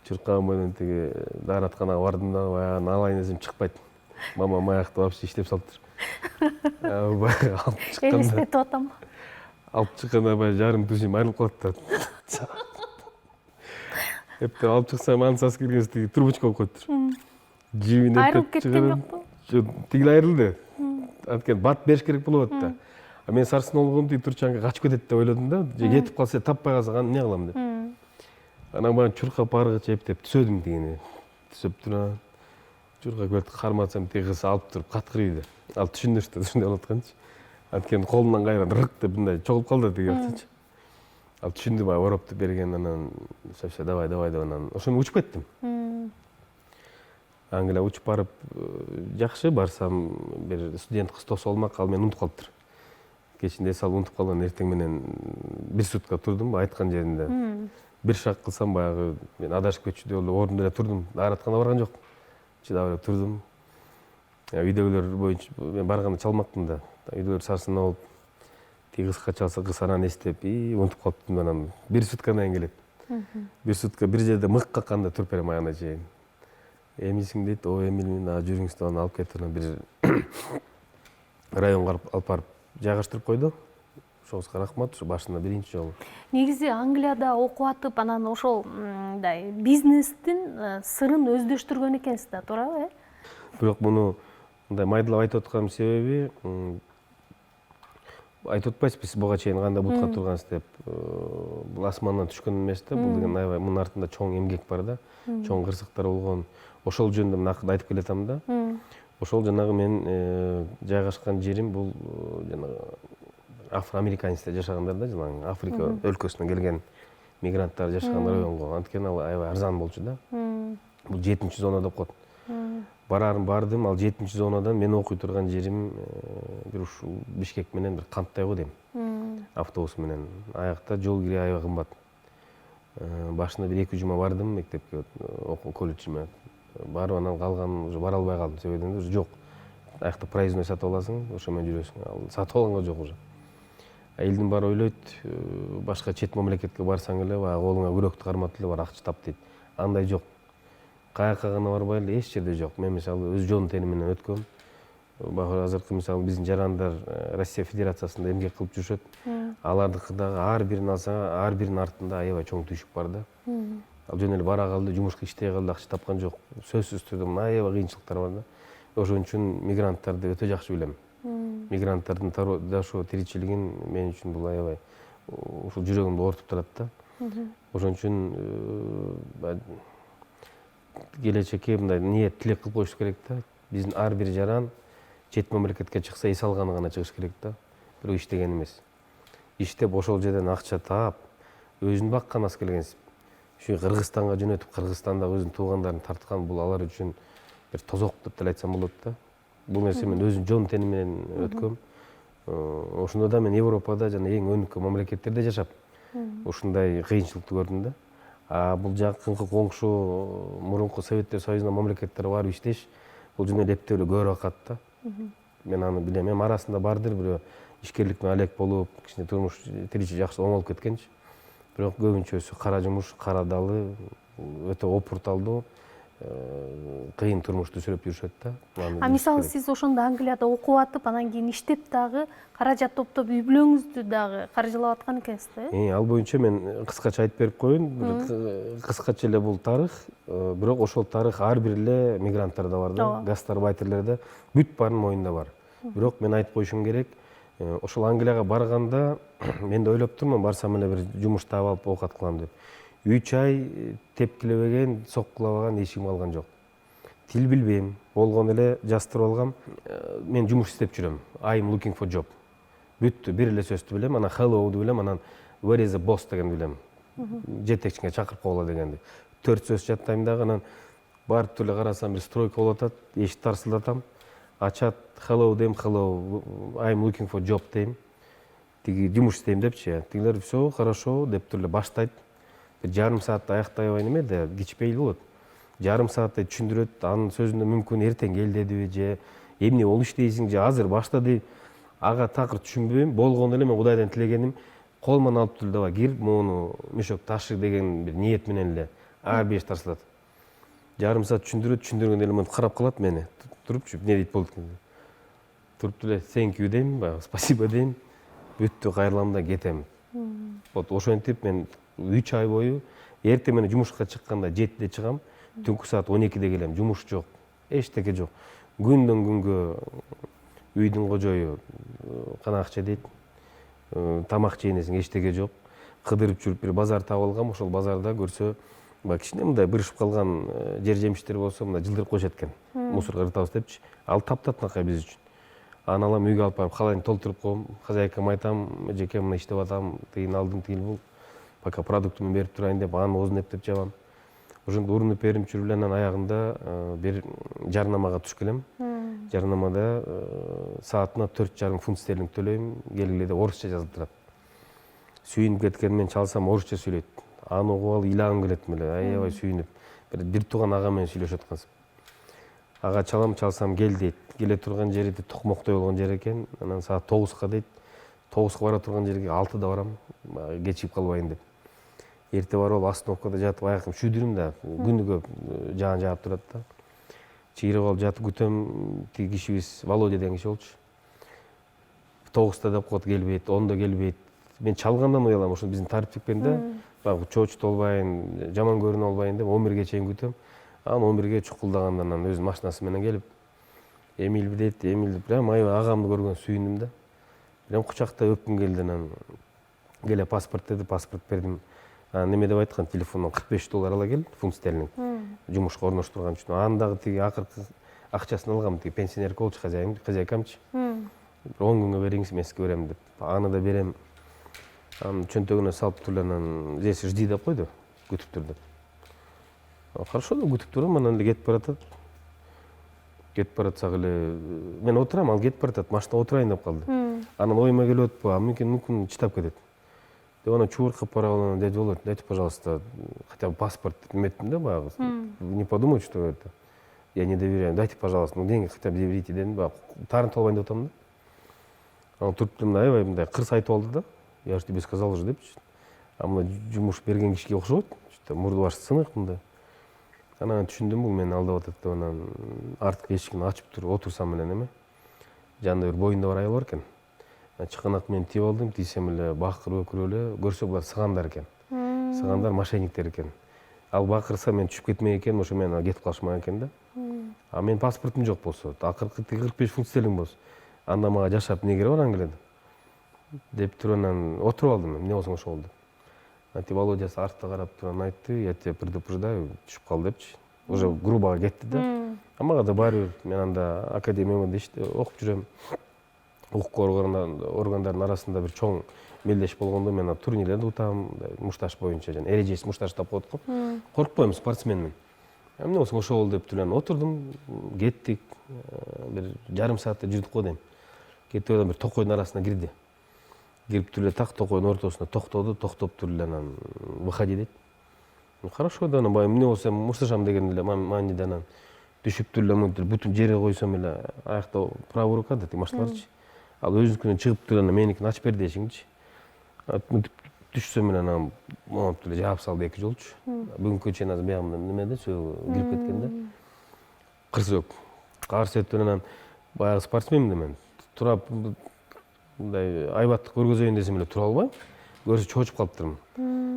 Чуркаган бойдон тиги дааратканага бардым да, баягы алайын десем чыкпайт. Мама маякты вообще иштеп салыптыр. Алып чыкканда. Элестетип атам. Алып чыкканда баягы жарым тушим айрылып калат да. Эптеп алып чыксам, ансасы киргенсе тиги трубочка болуп коюптур. Жибин Айрылып кеткен жокпу? Тигил айрылды. Анткени бат бериш керек болуп атты. А мен сарсын болгондо тиги Турчанга качып кетет деп ойлодум да. Кетип калса, таппай калсак эмне кылам деп. Анан баягы чуркап аргыча эптеп түзөдүм тигини. Түзөп тура. Чуркап келип карматсам, тиги кыз алып туруп каткырыйды. Ал түшүндү что, ушундай болуп атканчы. Анткени колунан кайра рык деп мындай чогулуп калды тиги акчачы. Ал түшүндү, баягы ороптуп берген, анан все, давай деп анан ошону учуп кеттим. Англия учуп барып, жакшы барсам, бир студент кыз тосуп алмак, ал мени унутуп калыптыр. Кечинде эс алып унутуп калган, эртең менен 1 сутка турдум, айткан жеринде. Бир шаг кылсам, баягы мен адашып кетчү деп ордунда эле турдум. Дааратканга барган жок. Чыдап эле турдум. Үйдөгүлөр боюнча мен барганда чалмактым да. Үйдөгүлөр сарсын алып, тиги кызга чалса, кыз анан эстеп, унутуп калыптым, анан 1 суткадан келет. 1 сутка бир жерде мык какканда туруп берем аягына чейин. Эмисиң дейт, о эмилмин, жүрүңүз деп алып кетип, анан бир районго алып барып жайгаштырып койду. Ошоңузга рахмат, ушу башында биринчи жолу. Негизи Англияда окуп атып, анан ошол мындай бизнестин сырын өздөштүргөн экенсиз да, туурабы? Бирок муну мындай майдалап айтып атканымдын себеби айтып атпайсызбы биз буга чейин кандай бутка турганбыз деп. Бул асмандан түшкөн эмес да, бул деген аябай мунун артында чоң эмгек бар да, чоң кырсыктар болгон. Ошол жөнүндө мына акырда айтып келатам да. Ошол жанагы мен жайгашкан жерим бул жанагы афроамериканецтер жашагандар да, жанагы Африка өлкөсүнөн келген мигранттар жашаган районго. Анткени ал аябай арзан болчу да. Бул 7-чи зона деп коет. Бардым, ал 7-чи зонадан мен окуй турган жерим бир ушул Бишкек менен бир канттай го дейм. Автобус менен. Аякта жол кире аябай кымбат. Башында бир 2 жума бардым мектепке, колледжиме. Барып анан калган уже бара албай калдым. Себеби уже жок. Аякта проездной сатып аласың, ошо менен жүрөсүң. Ал сатып алганга жок уже. Элдин баары ойлойт, башка чет мамлекетке барсаң эле баягы колуңа күрөктү карматып эле бар акча тап дейт. Андай жок. Каяка гана барбай эле эч жерде жок. Мен мисалы өз жон тени менен өткөм. Азыркы мисалы биздин жарандар Россия Федерациясында эмгек кылып жүрүшөт. Алардыкыдагы ар бирин алсаң, ар биринин артында аябай чоң түйшүк бар да. Ал жөн эле бара калды, жумушка иштей калды, акча тапкан жок. Сөзсүз түрдө аябай кыйынчылыктар бар да. Ошон үчүн мигранттарды өтө жакшы билем. Мигранттардын ошо тиричилигин мен үчүн бул аябай ушул жүрөгүмдү оорутуп турат да. Ошон үчүн келечекке мындай ниет тилек кылып коюш керек да. Биздин ар бир жаран чет мамлекетке чыкса эс алганы гана чыгыш керек да. Бирок иштеген эмес. Иштеп ошол жерден акча таап, өзүн баккан аз келгенсип. Ушу Кыргызстанга жөнөтүп, Кыргызстандагы өзүнүн туугандарын тарткан бул алар үчүн бир тозок деп деле айтсам болот да. Бул нерсе мен өзүм жон тени менен өткөм. Ошондо да мен Европада жана эң өнүккөн мамлекеттерде жашап, ушундай кыйынчылыкты көрдүм да. Бул жакынкы коңшу мурунку Советтер Союзунун мамлекеттерге барып иштеш, бул жөн эле эптеп эле көбүрөөк кат да. Мен аны билем. Эми арасында бардыр бирөө ишкерлик менен алек болуп, кичине турмуш тиричи жакшы оңолуп кеткенчи. Бирок көбүнчөсү кара жумуш, кара далы, өтө опурталдуу, кыйын турмушту сүрөп жүрүшөт да. Мисалы сиз ошондо Англияда окуп атып, анан кийин иштеп дагы каражат топтоп үй бүлөңүздү дагы каржылап аткан экенсиз да? Ал боюнча мен кыскача айтып берип коеюн. Кыскача эле бул тарых, бирок ошол тарых ар бир эле мигранттарда бар да, гастарбайтерлерде бүт баарынын моюнда бар. Бирок мен айтып коюшум керек, ошол Англияга барганда мен да ойлоп турмун, барсам эле бир жумуш таап алып оокат кылам деп. 3 ай тепкилебеген, соккулабаган эч ким калган жок. Тил билбейм, болгон эле жастырып алгам. Мен жумуш издеп жүрөм. I'm looking for job. Бүттү, бир эле сөздү билем, анан hello'ду билем, анан where is the boss дегенди билем. Жетекчиңе чакырып койгула дегенди. 4 сөз жаттайм дагы, анан барып эле карасам бир стройка болуп атат, эшикти тарсылдатам. Ачат, hello дейм, hello, I'm looking for job дейм. Тиги жумуш издейм депчи. Тигилер все хорошо деп эле баштайт. Жарым саатта аяктай албай неме да, кичпейли болот. Жарым саатта түшүндүрөт, анын сөзүндө мүмкүн эртең кел дедиби же эмне болуп иштейсиң же азыр башта дейт. Ага такыр түшүнбөйм, болгону эле мен Кудайдан тилегеним, колуман алып тур давай кир, муну мешок ташыр деген бир ниет менен эле ар бир тарсылат. Жарым саат түшүндүрөт, түшүндүргөндө эле монтип карап калат мени. Турупчу, эмне дейт болот экен. Туруп эле thank you дейм, спасибо дейм. Бүттү, кайрылам да кетем. Вот ошентип мен 3 ай бою эртең менен жумушка чыкканда 7-де чыгам, түнкү саат 12-де келем. Жумуш жок, эчтеке жок. Күндөн күнгө үйдүн кожою кана акча дейт, тамак жейнесиң, эчтеке жок. Кыдырып жүрүп бир базар таап алгам, ошол базарда көрсө, кичине мындай бырышып калган жер жемиштер болсо, мындай жылдырып коюшат экен. Мусорго ыртабыз депчи. Ал таптатынакай биз үчүн. Аны алам үйгө алып барып халайын толтуруп коем. Хозяйкама айтам, эжеке мына иштеп атам, тыйын алдым, тыйын бул. Пока продуктумду берип турайын деп, аны оозун эптеп жабам. Ошондо урунуп берип жүрүп эле анан аягында бир жарнамага түшүп келем. Жарнамада саатына 4,5 фунт стерлинг төлөйм, келгиле деп орусча жазылып турат. Сүйүнүп кеткен мен чалсам орусча сүйлөйт. Аны угуп алып ыйлагым келет эле, аябай сүйүнүп. Бир тууган ага менен сүйлөшүп аткансып. Ага чалсам кел дейт. Келе турган жери Токмоктой болгон жер экен. Анан саат 9га дейт. 9га бара турган жерге 6-да барам, кечигип калбайын деп. Эрте барып остановкада жатып аягым шүйдүрүм да, күнү көп жаан жаап турат да. Чыйрып алып жатып күтөм, тиги кишибиз Володя деген киши болчу. 9-да деп коет, келбейт, 10-да келбейт. Мен чалгандан уялам, ошо биздин тарифтикпен да, баягы чоочут болбайын, жаман көрүнүп албайын деп 11-ге чейин күтөм. Анан 11-ге чукулдагандан өзүнүн машинасы менен келип, Эмил дейт, Эмил деп, прям аябай агамды көргөн сүйүндүм да. Прям кучактай өпкүм келди, анан келе паспорт деди, паспорт бердим. Неме деп айткан, телефондон $45 ала кел, фунт стерлинг. Жумушка орноштурган үчүн. Андагы тиги акыркы акчасын алгам, тиги пенсионерка болчу хозяйкамчы. 10 күнгө бериңиз, мен сизге берем деп. Аны да берем. Анын чөнтөгүнө салып туруп анан здесь жди деп койду, күтүп тур деп. Хорошо да күтүп турам, анан эле кетип баратат. Кетип баратсак эле мен отурам, ал кетип баратат, машинага отурайын деп калды. Анан оюма келип атпы, мүмкүн чыдап кетет. Деп ана чубуркап барабы, деди, болот, дайте, пожалуйста, хотя бы паспорт неметтим да баягы. Не подумать, что это я не доверяю. Дайте, пожалуйста, деньги хотя бы берите дедим, баягы таарынтып албайын деп атам да. Анан туруп турдум да, аябай мындай кырс айтып алды да. Я же тебе сказал уже депчи. А мына жумуш берген кишиге окшобойт. Мурду башы сынык мындай. Анан түшүндүм, бул мени алдап атат деп, анан арткы эшигин ачып туруп отурсам эле неме. Жанында бир боюнда бар аял бар экен. Чыканак менен тийип алдым, тийсем эле бакырып өкүрүп эле, көрсө булар сыгандар экен. Сыгандар, мошенниктер экен. Ал бакырса мен түшүп кетмек экенмин, ошо менен кетип калышмак экен да. А менин паспортум жок болсо, акыркы 45 фунт стерлинг болсо, анда мага жашап эмне кереги бар Англияда? Деп туруп анан отуруп алдым, эмне болсоң ошо бол деп. Анан Володясы артта карап туруп анан айтты, я тебя предупреждаю, түшүп кал депчи. Уже грубо кетти да. А мага да баары бир, мен анда академиямда окуп жүрөм. Укук органдарынын арасында бир чоң мелдеш болгондо мен турнирлерди утам, мушташ боюнча, жана эрежеси мушташ деп коет го. Коркпойм, спортсменмин. Эмне болсоң ошо бол деп туруп отурдум, кеттик. Бир жарым саатта жүрдүк го дейм. Кетип бир токойдун арасына кирди. Кирип туруп эле так токойдун ортосунда токтоду, токтоп туруп эле анан выходи дейт. Хорошо да, анан баягы эмне болсо мушташам деген эле мааниде анан түшүп туруп эле мынтип бүтүн жерге койсом эле аякта правый рука да, машиналарчы. Ал өзүнүкүнөн чыгып туруп анан меникин ачып бер дешиңчи. Мынтип түшсөм эле анан монтип эле жаап салды 2 жолчу. Бүгүнкү чейин азыр биягымда немеде сөөгү кирип кеткен да. Кырсөөк. Каршы өтүп анан баягы спортсменмин да мен. Турап мындай айбаттык көргөзөйүн десем эле тура албайм. Көрсө чочуп калыптырмын.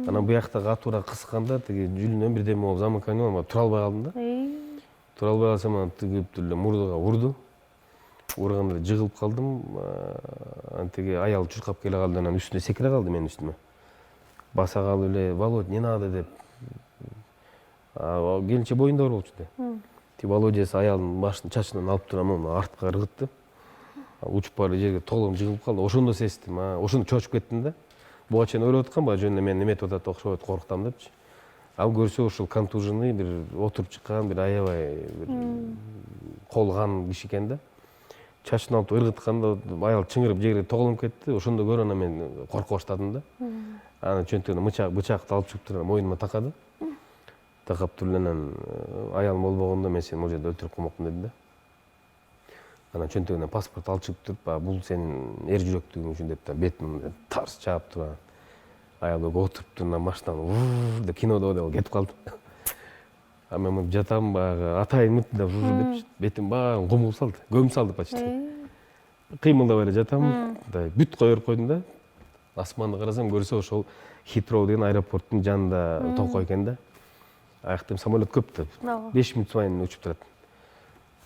Анан буяктагы атуура кысканда тиги жүлүнөн бирдеме болуп замыкание болуп тура албай калдым да. Тура албай калсам анан тигип туруп эле мурдуга урду. Урганда эле жыгылып калдым. Анан тиги аял чуркап келе калды, анан үстүнө секире калды менин үстүмө. Баса калып эле, Володь, не надо деп. Келинче боюнда бар болчу да. Тиги Володясы аялдын башын чачынан алып туруп анан артка ыргытты. Учуп барып жерге толугум жыгылып калды. Ошондо сездим, ошондо чочуп кеттим да. Буга чейин ойлоп аткам, баягы жөнүндө мен неметип атат окшобойт, коркутам депчи. Ал көрсө ушул контуженный бир отуруп чыккан, бир аябай бир кол кан киши экен да. Чачын алып ыргытканда аял чыңырып жерге тоголуп кетти. Ошондо көрүп анан мен корко баштадым да. Анан чөнтөгүнөн бычакты алып чыгып туруп моюнума такады. Такап туруп анан аялым болбогондо мен сени бул жерде өлтүрүп коймокмун дедим да. Анан чөнтөгүнөн паспорт алып чыгып туруп, бул сенин эр жүрөктүгүң үчүн деп бетиме тарс чаап туруп аял отуруп туруп машинадан деп кинодо деп кетип калды. А мен мынтип жатам, баягы атайын деп бетим баарын комуп салды, көмүп салды почти. Кыймылдабай эле жатам, мындай бүт коюп койдум да. Асманды карасам, көрсө ошол Хитроу деген аэропорттун жанында токой экен да. Аякта самолет көп да. 5 мүнөт сайын учуп турат.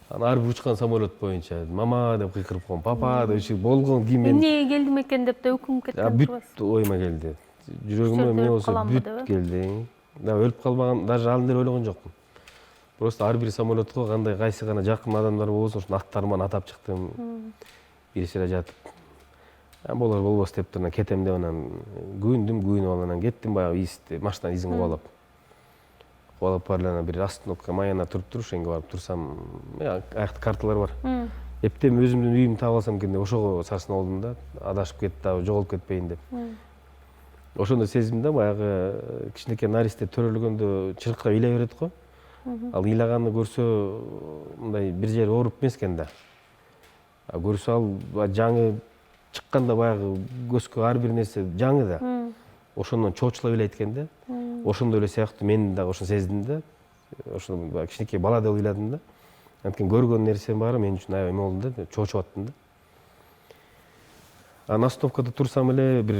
Анан ар бир учкан самолет боюнча мама деп кыйкырып койгом, папа деп болгон кийим мен. Эмне келдим экен деп да өкүнүп кеткен турбасыз. Бүт оюма келди. Жүрөгүмө эмне болсо бүт келди. Да, өлүп калбаган, даже ал деле ойлогон жокмун. Просто ар бир самолетко кандай кайсы гана жакын адамдар болсо, ошонун аттарын баарын атап чыктым. Бирisi эле жатып. Болор болбос деп туруп кетем деп анан күйүнүп алып анан кеттим, баягы машинадан изин кубалап. Кубалап барып анан бир остановка маяна туруп ошенге барып турсам, аякта карталар бар. Эптем өзүмдүн үйүмдү таап алсам экен деп ошого сарсын болдум да. Адашып кетти, жоголуп кетпейин деп. Ошондо сездим да, баягы кичинекей наристе төрөлгөндө чыркырап ыйлай берет го. Ал ыйлаганды көрсө мындай бир жери ооруп эмес экен да. Көрсө ал жаңы чыкканда баягы көзгө ар бир нерсе жаңы да. Ошондон чоочулап ыйлайт экен да. Ошондой эле сыяктуу мен дагы ошону сездим да. Ошону кичинекей бала деп ыйладым да. Анткени көргөн нерсем баары мен үчүн аябай эме болду да, чоочуп аттым да. Анан остановкада турсам эле бир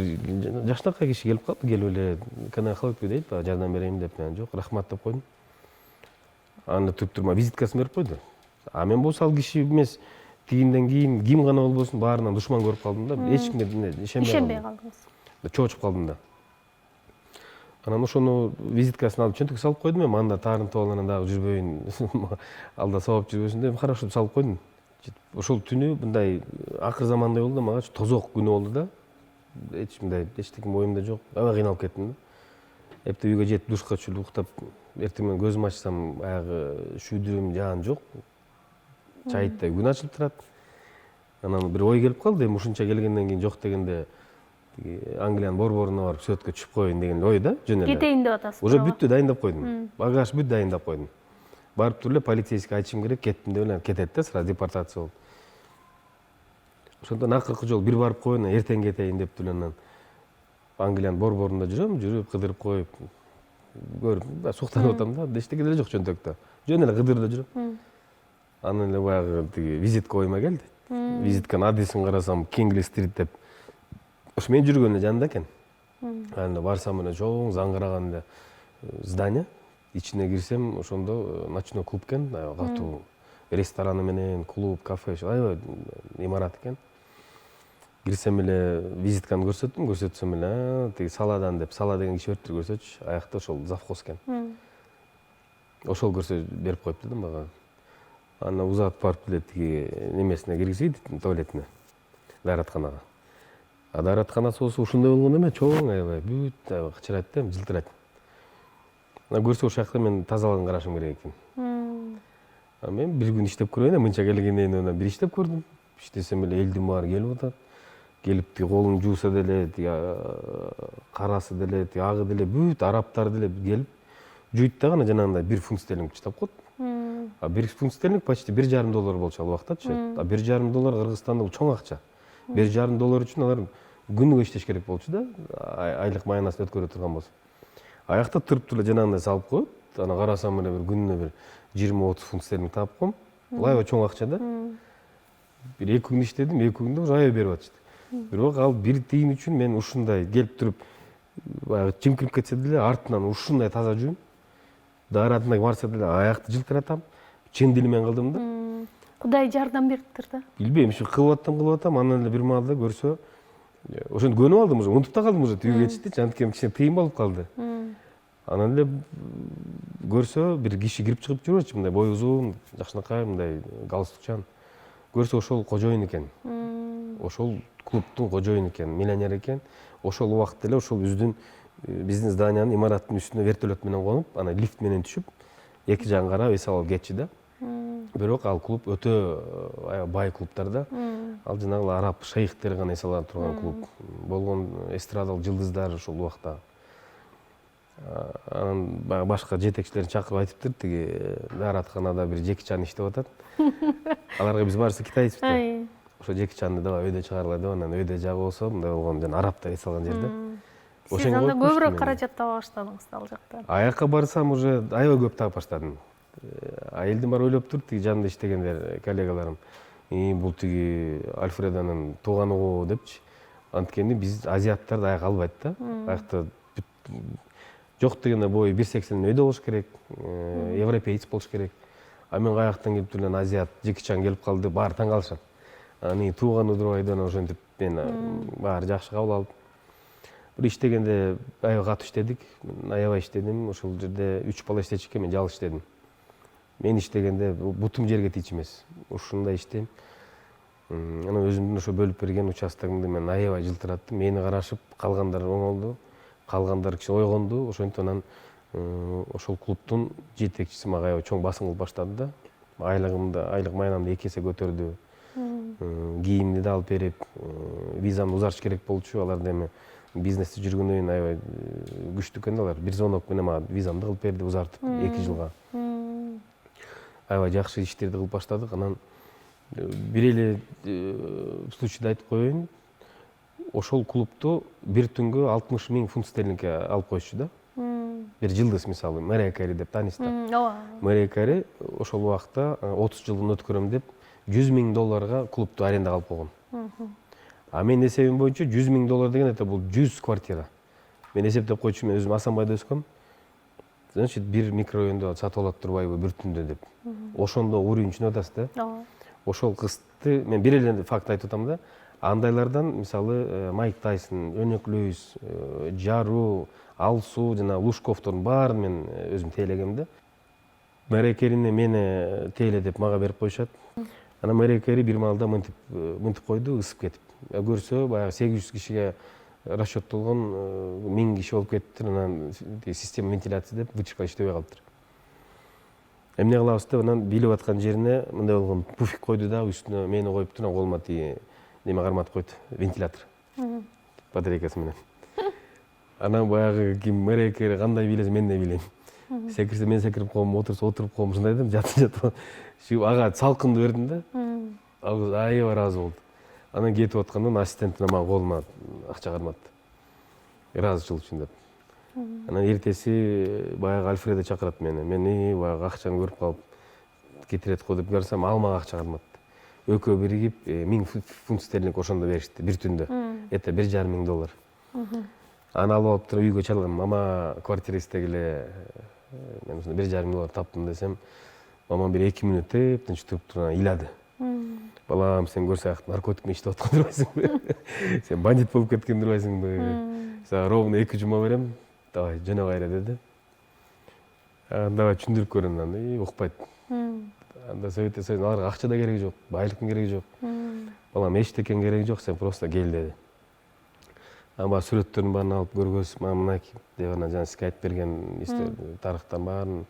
жашынакай киши келип калды, келип эле "Can I help you" дейт, жардам берейин деп. Мен жок, рахмат деп койдум. Анда туруп визиткасын берип койду. А мен болсо ал киши эмес, тигинден кийин ким гана болбосун баарынан душман көрүп калдым да. Эч кимге ишенбей калдыңыз. Чоочуп калдым да. Анан ошону визиткасын алып чөнтөккө салып койдум. Эми анда таарынтып алып анан дагы жүрбөйүн, алда сабап жүрбөсүн деп хорошо деп салып койдум. Ошол түнү мындай акыр замандай болду да, мага тозок күнү болду да. Эчтеке моюмда жок. Аябай кыйналып кеттим да. Эптеп үйгө жетип душка түшүп уктап, эртең менен көзүмү ачсам, баягы шүйдүрүм жаан жок. Чайыттай күн ачылып турат. Анан бир ой келип калды, эми ушунча келгенден кийин жок дегенде Англиянын борборуна барып сөткө түшүп коеюн деген ой да, жөн эле. Кетейин деп атасыз. Уже бүттү, дайындап койдум. Багаж бүт дайындап койдум. Барып туруп эле полицейский айтышым керек, кеттим деп эле кетет да, сразу депортация болуп. Ошондон акыркы жолу бир барып коеюн, эртең кетейин деп туруп анан Англиянын борборунда жүрүп, кыдырып коюп, көрүп, суктанып атам да, эчтеке деле жок чөнтөктө. Жөн эле кыдырып жүрөм. Анан эле баягы тиги визитка оюма келди. Визитканын адресин карасам, Кингли-стрит деп. Ошо мен жүргөн эле жанында экен. Анда барсам эле чоң заңгыраган эле здание. Ичине кирсем, ошондо ночной клуб экен, катуу рестораны менен, клуб, кафе, аябай имарат экен. Кирсем эле визитканы көрсөтсөм эле, тиги Саладан деп, Сала деген киши бериптир, көрсөтчү. Аякта ошол завхоз экен. Ошол көрсө берип коюпту да мага. Аны узатып барып эле тиги немесине киргизбейт, туалетине, дайратканага. А дайратканасы болсо ушундай болгон эме, чоң аябай, бүт аябай кычырайт да, жылтырайт. Көрсө ошол жакта мен тазалыгын карашым керек экен. А мен бир күн иштеп көрөйүн, мынча келгенден кийин бир иштеп көрдүм. Иштесем эле элдин баары келип атат. Келип тиги колун жууса деле, тиги карасы деле, тиги агы деле, бүт арабтар деле келип жуйт дагы жанагындай 1 фунт стерлинг чыгып коет. А 1 фунт стерлинг почти $1,5 болчу ал убактачы. А $1,5 Кыргызстанда бул чоң акча. $1,5 үчүн алар күнүгө иштеш керек болчу да, айлык маянасын өткөрө турган болсо. Аякта туруп эле жанагындай салып коет. Аны карасам эле бир күнүнө бир 20-30 фунт стерлинг таап коем. Бул аябай чоң акча да. Бир 2 күн иштедим, 2 күндө уже аябай берип атышты. Бирок ал 1 тиын үчүн мен ушундай келип туруп, баягы чимкирип кетсе деле артынан ушундай таза жууйм. Дайратына барса деле аякты жылтыратам. Чын дилимен кылдым да. Кудай жардам бериптир да. Билбейм, ушу кылып атам, анан эле бир маалда көрсө, ошону көнүп алдым уже, унутуп да калдым уже үйгө кетишти, анткени кичине тыйын болуп калды. Анан эле көрсө, бир киши кирип чыгып жүрөчү, мындай бою узун, жакшынакай, мындай галстукчан. Көрсө ошол кожоюн экен. Ошол клубтун кожоюну экен, миллионер экен. Ошол убакытта эле ошол биздин зданиянын имараттын үстүнө вертолет менен конуп, анан лифт менен түшүп, эки жагын карап эс алып кетчү да. Бирок ал клуб өтө бай клубтар да. Ал жанагы араб шейхтер гана эс ала турган клуб. Болгон эстрадалык жылдыздар ошол убакта. Анан башка жетекчилерин чакырып айтыптыр, тиги дайратканада бир Жеки Чан иштеп атат. Аларга биз баарыбыз китайбыз да. Ошо Жеки Чанды давай өйдө чыгаргыла деп, анан өйдө жагы болсо мындай болгон, жана арабтар эс алган жерде. Сиз анда көбүрөөк каражат таба баштадыңыз ал жакта. Аякка барсам уже аябай көп таап баштадым. Элдин баары ойлоп тур, тиги жанында иштегендер, коллегаларым, бул тиги Альфредонун тууганы го депчи. Анткени биз азиаттарды аяк албайт да. Аякта жок дегенде бою 1,80 өйдө болуш керек, европеец болуш керек. А мен каяктан келип турган азиат Жеки Чан келип калды, баары таң калышат. Анын тууганы Дубайдан ошентип мен баары жакшы кабыл алып. Бир иштегенде аябай катуу иштедик. Аябай иштедим. Ошол жерде 3 бала иштечү экен, мен жалгыз иштедим. Мен иштегенде бутум жерге тийчү эмес. Ушундай иштейм. Анан өзүмдүн ошо бөлүп берген участогумду мен аябай жылтыраттым. Мени карашып, калгандар оңолду. Калгандар кичине ойгонду. Ошентип анан ошол клубтун жетекчиси мага аябай чоң басым кылып баштады да. Айлык маянамды 2 эсе көтөрдү. Кийимди да алып берип, визамды узартыш керек болчу. Алар эми бизнесте жүргөндөн кийин аябай күчтүү экен да алар. Бир звонок менен мага визамды кылып берди, узартып 2 жылга. Аябай жакшы иштерди кылып баштадык. Анан бир эле случайда айтып коеюн. Ошол клубду бир түнгө 60 000 фунт стерлингге алып коюшчу да. Бир жылдыз мисалы, Мэрия Кари деп таанисыздар. Ооба. Мэрия Кари ошол убакта 30 жылын өткөрөм деп $100,000 клубду арендага алып койгон. А мен эсебим боюнча $100,000 деген это бул 100 квартира. Мен эсептеп койчумун, мен өзүм Асанбайда өскөм. значит бир микрорайондо сатып алат турбайбы бир түндө деп. Ошондо уруйун үчүн атасыз да. ооба. Ошол кызды мен бир эле факт айтып атам да. Андайлардан мисалы Майк Тайсон, Өнөк Луис, Жару, Алсу жана Лушковдун баарын мен өзүм тейлегем да. Мэрия Керини мени тейле деп мага берип коюшат. Анан Мэрия Кери бир маалда мынтип койду, ысып кетип. Көрсө баягы 800 кишиге расчеттолгон 1000 киши болуп кетиптир. Анан система вентиляция деп вытяжка иштебей калыптыр. Эмне кылабыз деп анан билип аткан жерине мындай болгон пуфик койду да, үстүнө мени коюптур, колума тиги неме карматып койду, вентилятор. Батарейкасы менен. Анан баягы ким Мэрия Кери кандай бийлесе мен да билейм. Секирсе мен секирип коем, отурса отуруп коем, ушундай дем, жатып. Ага салкынды бердим да. Ал кыз аябай ыраазы болду. Анан кетип аткандан ассистентине мага колума акча карматты. Ыраазычылык үчүн деп. Анан эртеси баягы Альфредо чакырат мени. Мен баягы акчаны көрүп калып кетирет го деп барсам, ал мага акча карматты. Экөө биригип 1000 фунт стерлинг ошондо беришти бир түндө. Это $1,500. Аны алып алып туруп үйгө чалгам. Мама, квартира истегиле. Мен ошондо $1,500 таптым десем, мамам бир 2 мүнөт тынч туруп туруп ыйлады. Балам, сен көрсөң наркотик менен иштеп аткан турбайсыңбы? Сен бандит болуп кеткен турбайсыңбы? Сага ровно 2 жума берем. Давай, жөнө кайра деди. Давай түшүндүрүп көрөм анан, укпайт. Анда Совет Союзунун аларга акча да кереги жок, байлыктын кереги жок. Балам, эчтекен кереги жок, сен просто кел деди. Ама сүрөттөрдүн баарын алып көргөзүп, мынакей деп анан жана сизге айтып берген тарыхтан баарын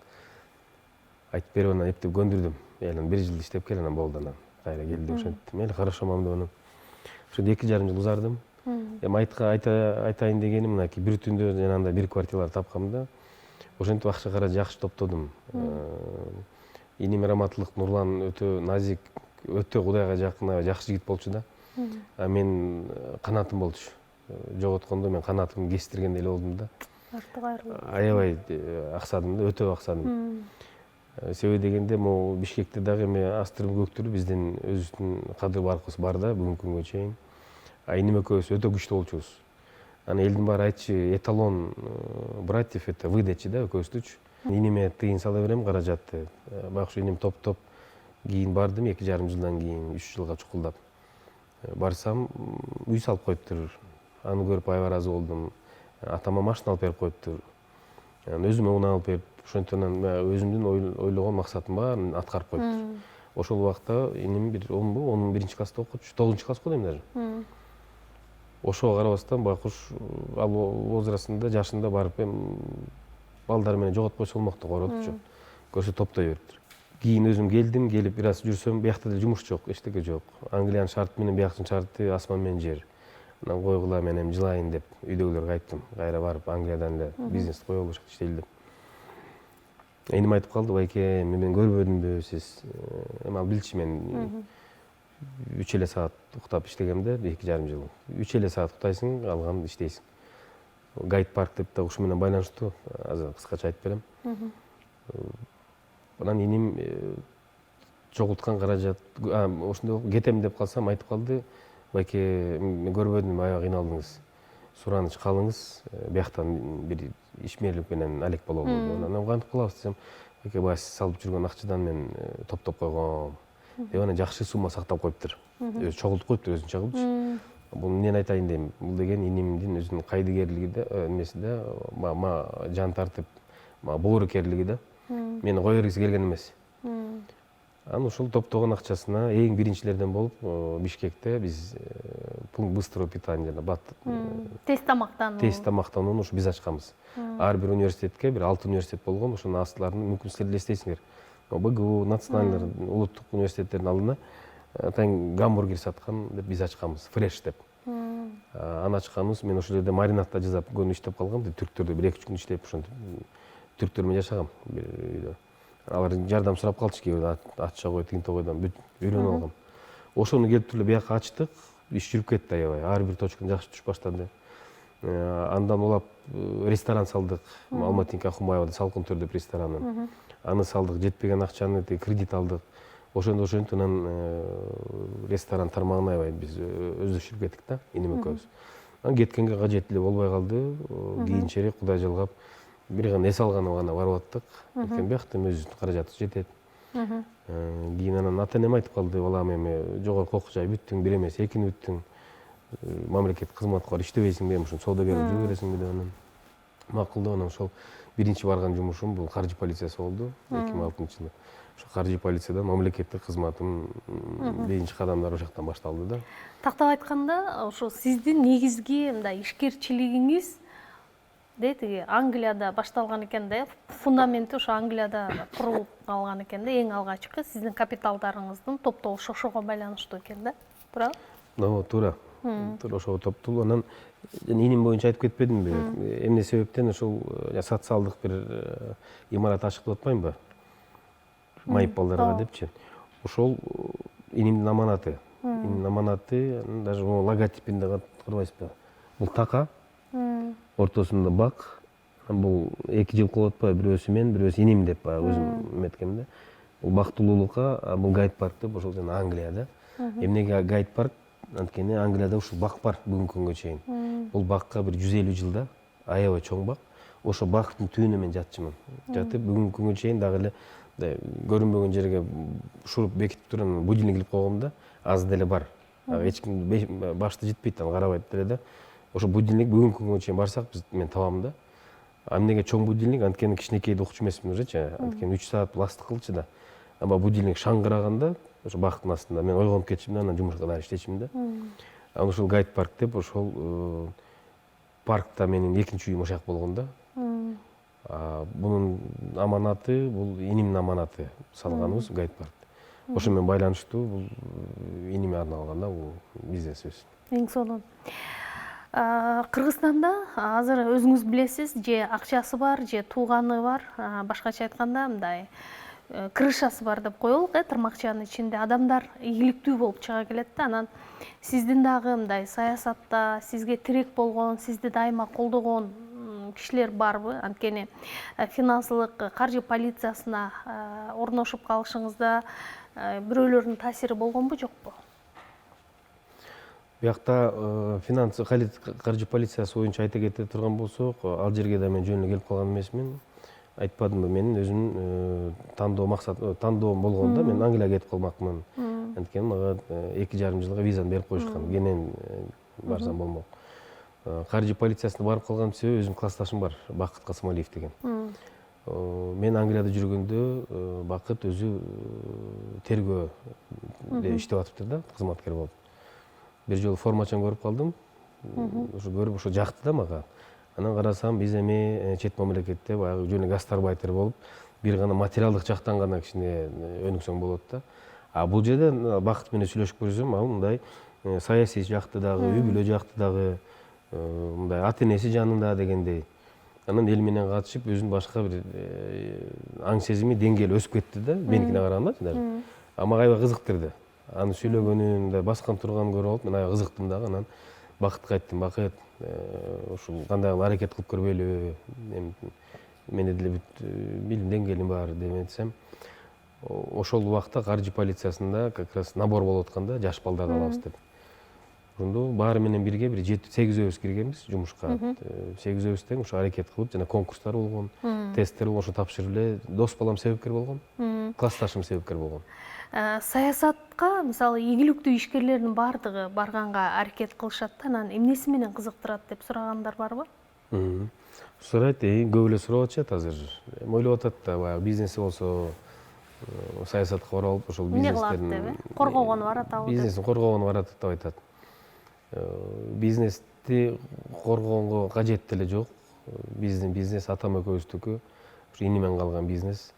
айтып берип анан эптеп көндүрдүм. Анан 1 жыл иштеп кел, анан болду, анан кайра кел деп ошентип. Мени хорошо мам деп анан. Ошондо 2,5 жыл узардым. Эми айтайын дегеним мынакей бир түндө жанагындай бир квартиралар тапкам да. Ошентип акча каражат жакшы топтодум. Иним Раматлык Нурлан өтө назик, өтө Кудайга жакын, жакшы жигит болчу да. А мен канатым болчу. Жоготкондо мен канатымды кестиргендей эле болдум да. Артык айрылып. Аябай аксадым да, өтө аксадым. Себеби дегенде могу Бишкекте дагы эме астырып көктүрүп биздин өзүбүздүн кадыр баркыбыз бар да бүгүнкү күнгө чейин. Иним экөөбүз өтө күчтүү болчубуз. Аны элдин баары айтчу, эталон братьев это выдачи да экөөбүздүчү. Иниме тыйын сала берем каражатты. Байкуш иним топ кийин бардым 2,5 жылдан кийин 3 жылга чукулдап. Барсам үй салып коюптур. Аны көрүп аябай ыраазы болдум. Атама машина алып берип коюптур. Өзүмө унаа алып берип, ошентип өзүмдүн ойлогон максатым баарын аткарып коюптур. Ошол убакта иним бир 11 класста окутчу, 9 класс болду эми даже. Ошого карабастан байкуш ал возрастында, жашында барып балдар менен жоготпойсо болмок деп койротчу. Көрсө топтой бериптир. Кийин өзүм келдим, келип бир аз жүрсөм, биякта деле жумуш жок, эчтеке жок. Англиянын шарты менен бияктын шарты асман менен жер. Анан койгула мен эми жылайын деп үйдөгүлөргө айттым. Кайра барып Англиядан эле бизнес коелу ушакта иштейли деп. Эним айтып калды, байке, мен көрбөдүмбү сиз? Эми ал билчү мен 3 эле саат уктап иштегемде 2,5 жыл. 3 эле саат уктайсың, калганын иштейсиң. Гайд парк деп да ушу менен байланыштуу, азыр кыскача айтып берем. Анан иним чогулткан каражат, ошондой кетем деп калсам айтып калды, байке, мен көрбөдүм, аябай кыйналдыңыз. Сураныч калыңыз, бияктан бир ишмерлик менен алек болобу. Анан кантип кылабыз десем, байке, баягы сиз салып жүргөн акчадан мен топтоп койгом. Деп анан жакшы сумма сактап коюптур. Өзү чогултуп коюптур, өзүнчө кылыпчы. Бул эмнени айтайын дейм? Бул деген инимдин өзүнүн кайдыгерлиги да, эмеси да, жан тартып, боорукерлиги да. Мени кое бергиси келген эмес. Анан ушул топтогон акчасына эң биринчилерден болуп Бишкекте биз пункт быстрого питания, тез тамактанууну ушу биз ачканбыз. Ар бир университетке, бир 6 университет болгон, ошонун астыларынын мүмкүн силер деле эстейсиңер. БГУ, национальный улуттук университеттердин алдына атайын гамбургер саткан деп биз ачканбыз, фреш деп. Аны ачканбыз, мен ошол жерде маринадта жасап күн иштеп калгам, түрктөрдө бир 2-3 күн иштеп, ошентип түрктөр менен жашагам бир үйдө. Алар жардам сурап калчу, кээ атча кой, тигинте койдон бүт үйрөнүп алгам. Ошону келип туруп бияка ачтык, иш жүрүп кетти аябай. Ар бир точканы жакшы түшүп баштады. Андан улап ресторан салдык, Алматинка Ахумаевада салкын төр деп ресторанын. Аны салдык, жетпеген акчаны кредит алдык. Ошентип анан ресторан тармагына аябай биз өздөштүрүп кеттик да, иним экөөбүз. Анан кеткенге кажет эле болбой калды. Кийинчерээк Кудай жалгап бир гана эс алганы гана барып аттык. Анткени биякта өзүбүздүн каражатыбыз жетет. Кийин анан ата энем айтып калды, балам эми жогорку окуу жай бүттүң, бир эмес экини бүттүң, мамлекеттик кызматка барып иштебейсиңби, ушул соодагерлик жүрө бересиңби деп анан макул деп анан ошол биринчи барган жумушум бул каржы полициясы болду 2006-жылы. Ошо каржы полицияда мамлекеттик кызматым биринчи кадамдар ошол башталды да. Тактап айтканда, ошо сиздин негизги мындай ишкерчилигиңиз тиги Англияда башталган экен да, фундаменти ошо Англияда курулуп калган экен да, эң алгачкы сиздин капиталдарыңыздын топтолушу ошого байланыштуу экен да, туурабы? Туура. Туура ошого топтолуп, анан иним боюнча айтып кетпедимби? Эмне себептен ошол социалдык бир имарат ачык деп атпаймынбы? Майып балдарга депчи. Ошол инимдин аманаты. Инимдин аманаты, даже логотипинде карабайсызбы? Бул така, ортосунда бак, бул эки жылкы болуп атпайбы, бирөөсү мен, бирөөсү иним деп өзүм эметкем да. Бул бактылуулукка, бул гайд парк деп ошол жана Англия да. Эмнеге гайд парк? Анткени Англияда ушул бак бар бүгүнкү күнгө чейин. Бул бакка бир 150 жылда аябай чоң бак. Ошо бактын түбүнө мен жатчымын. Жатып бүгүнкү күнгө чейин дагы эле көрүнбөгөн жерге шуруп бекитип турган будильник илип койгом да, аз деле бар. Эч ким башты жетпейт, аны карабайт деле да. Ошо будильник бүгүнкү күнгө чейин барсак мен табам да. Эмнеге чоң будильник? Анткени кичинекейди окчу эмесмин уже, анткени 3 саат ластык кылчу да. Ама будильник шаңгыраганда ошо бактын астында мен ойгонуп кетчүмүн да, анан жумушка дагы иштечүмүн да. Анан ошол гайд парк деп ошол паркта менин экинчи үйүм ошол жак болгон да. Бунун аманаты, бул инимдин аманаты салганыбыз гайд парк. Ошо менен байланыштуу, бул иниме арналган да, бул бизнесибиз. Эң сонун. Кыргызстанда азыр өзүңүз билесиз, же акчасы бар, же тууганы бар, башкача айтканда мындай крышасы бар деп коелук, тырмакчанын ичинде адамдар ийгиликтүү болуп чыга келет да. Анан сиздин дагы мындай саясатта сизге тирек болгон, сизди дайыма колдогон кишилер барбы? Анткени финансылык каржы полициясына орношуп калышыңызда бирөөлөрдүн таасири болгонбу, жокпу? Биякта каржы полициясы боюнча айта кете турган болсок, ал жерге да мен жөн эле келип калган эмесмин. Айтпадымбы, менин өзүмдүн тандоом болгон да, мен Англияга кетип калмакмын. Анткени мага 2,5 жылга визаны берип коюшкан, кенен барсам болмок. Каржы полициясына барып калган себеби өзүмдүн классташым бар, Бакыт Касымалиев деген. Мен Англияда жүргөндө Бакыт өзү тергөөдө иштеп атыптыр да, кызматкер болуп. Бир жолу формачан көрүп калдым. Ошо көрүп ошо жакты да мага. Анан карасам, биз эми чет мамлекетте баягы жөн эле гастарбайтер болуп, бир гана материалдык жактан гана кичине өнүксөң болот да. Бул жерде Бакыт менен сүйлөшүп көрсөм, ал мындай саясий жакты дагы, үй бүлө жакты дагы, мындай ата энеси жанында дегендей. Анан эл менен катышып, өзүнүн башка бир аң сезими деңгээли өсүп кетти да, меникине караганда даже. Мага аябай кызыктырды. Аны сүйлөгөнүн, баскан турганын көрүп алып, мен аябай кызыктым дагы. Анан Бакытка айттым, Бакыт, ушул кандай аракет кылып көрбөйлү, менде деле билим деңгээлим бар деп айтсам, ошол убакта каржы полициясында как раз набор болуп атканда жаш балдарды алабыз деп. Ошондо баары менен бирге бир 7-8 киргенбиз жумушка. 8 тең ошо аракет кылып, жана конкурстар болгон, тесттер болгон, ошо тапшырып эле дос балам себепкер болгон, классташым себепкер болгон. Саясатка, мисалы, ийгиликтүү ишкерлердин бардыгы барганга аракет кылышат да, анан эмнеси менен кызыктырат деп сурагандар барбы? Сурайт, көп эле сурап атышат азыр. Ойлоп атат да, баягы бизнеси болсо саясатка баралып, ошол бизнестерин коргогону баратабы? Бизнесин коргогону баратат деп айтат. Бизнести коргогонго кажет деле жок. Биздин бизнес атам экөөбүздүкү, ушу инимен калган бизнес.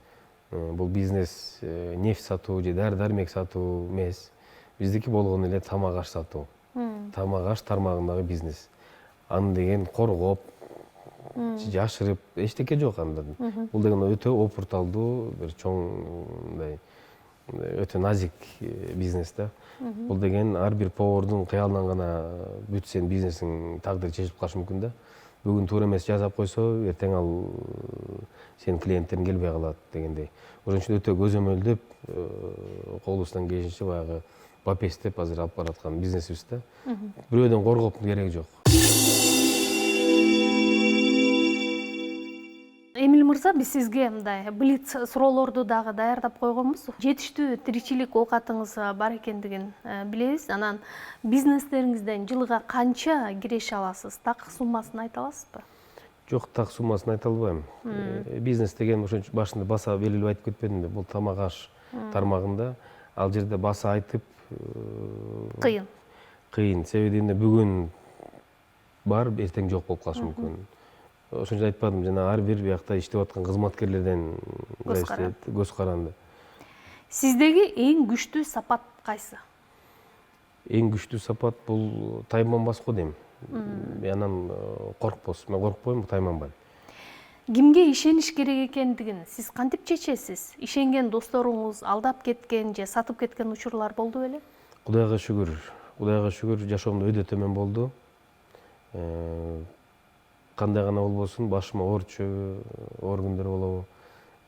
Бул бизнес нефть сатуу же дары-дармек сатуу эмес. Биздики болгону эле тамак аш сатуу. Тамак аш тармагындагы бизнес. Аны деген коргоп, жашырып, эчтеке жок анда. Бул деген өтө опурталдуу, бир чоң, мындай өтө назик бизнес да. Бул деген ар бир повардын кыялынан гана бүт сенин бизнесиң тагдыры чечилип калышы мүмкүн да. Бүгүн туура эмес жасап койсо, эртең ал сенин клиенттериң келбей калат дегендей. Ошон үчүн өтө көзөмөлдөп, колубуздан келишинче баягы бапестеп азыр алып бараткан бизнесибиз да. Бирөөдөн коргоп кереги жок. мырза, биз сизге мындай блиц суроолорду дагы даярдап койгонбуз. Жетиштүү тиричилик оокатыңыз бар экендигин билебиз. Анан бизнестериңизден жылга канча киреше аласыз? Так суммасын айта аласызбы? Жок, так суммасын айта албайм. Бизнес деген ошончо башында баса белгилеп айтып кетпедимби? Бул тамак аш тармагында. Ал жерде баса айтып Кыйын. кыйын. Себеби дегенде бүгүн бар, эртең жок болуп калышы мүмкүн. Ошон үчүн айтпадым, жана ар бир биякта иштеп аткан кызматкерлерден көз каранды. Сиздеги эң күчтүү сапат кайсы? Эң күчтүү сапат бул тайманбас го дейм. Анан коркпос. Мен коркпойм, тайманбайм. Кимге ишениш керек экендигин сиз кантип чечесиз? Ишенген досторуңуз алдап кеткен же сатып кеткен учурлар болду беле? Кудайга шүгүр, жашоомдо өйдө төмөн болду. Кандай гана болбосун, башыма оор түшөбү, оор күндөр болобу,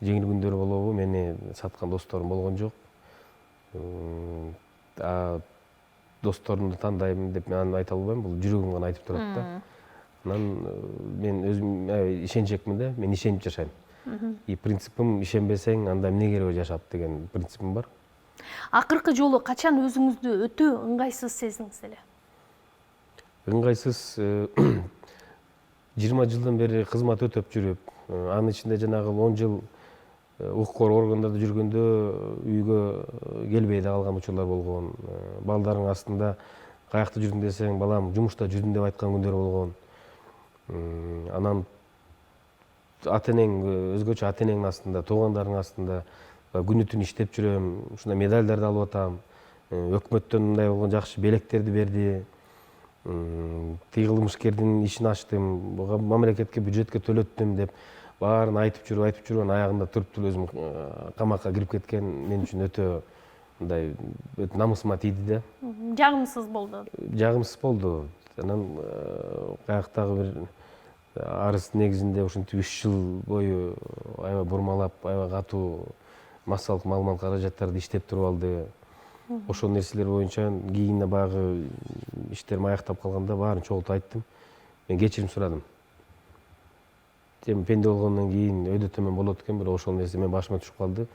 жеңил күндөр болобу, мени саткан досторум болгон жок. Досторумду тандайм деп мен айта албайм, бул жүрөгүм гана айтып турат да. Анан мен өзүм ишенчекмин да, мен ишенип жашайм. И принципим ишенбесең, анда эмне кереги жашап деген принципим бар. Акыркы жолу качан өзүңүздү өтө ыңгайсыз сездиңиз эле? Ыңгайсыз 20 жылдан бери кызмат өтөп жүрүп, анын ичинде жанагы 10 жыл укук органдарда жүргөндө үйгө келбей да калган учурлар болгон. Балдарың астында каякта жүрдүң десең, балам жумушта жүрдүм деп айткан күндөр болгон. Анан ата-энең, өзгөчө ата-энеңдин астында, туугандарыңдын астында күнү түн иштеп жүрөм, ушундай медалдарды алып атам. Өкмөттөн мындай болгон жакшы белектерди берди. Тиги кылмышкердин ишин ачтым, мамлекетке, бюджетке төлөттүм деп баарын айтып жүрүп, анан аягында туруп өзүм камакка кирип кеткен мен үчүн өтө мындай намысыма тийди да. Жагымсыз болду. Жагымсыз болду. Анан каяктагы бир арыз негизинде ушинтип 3 жыл бою аябай бурмалап, аябай катуу массалык маалымат каражаттарды иштеп туруп алды. Ошол нерселер боюнча кийин баягы иштерим аяктап калганда баарын чогултуп айттым. Мен кечирим сурадым. Эми пенде болгондон кийин өйдө төмөн болот экен, бирок ошол нерсе мен башыма түшүп калды.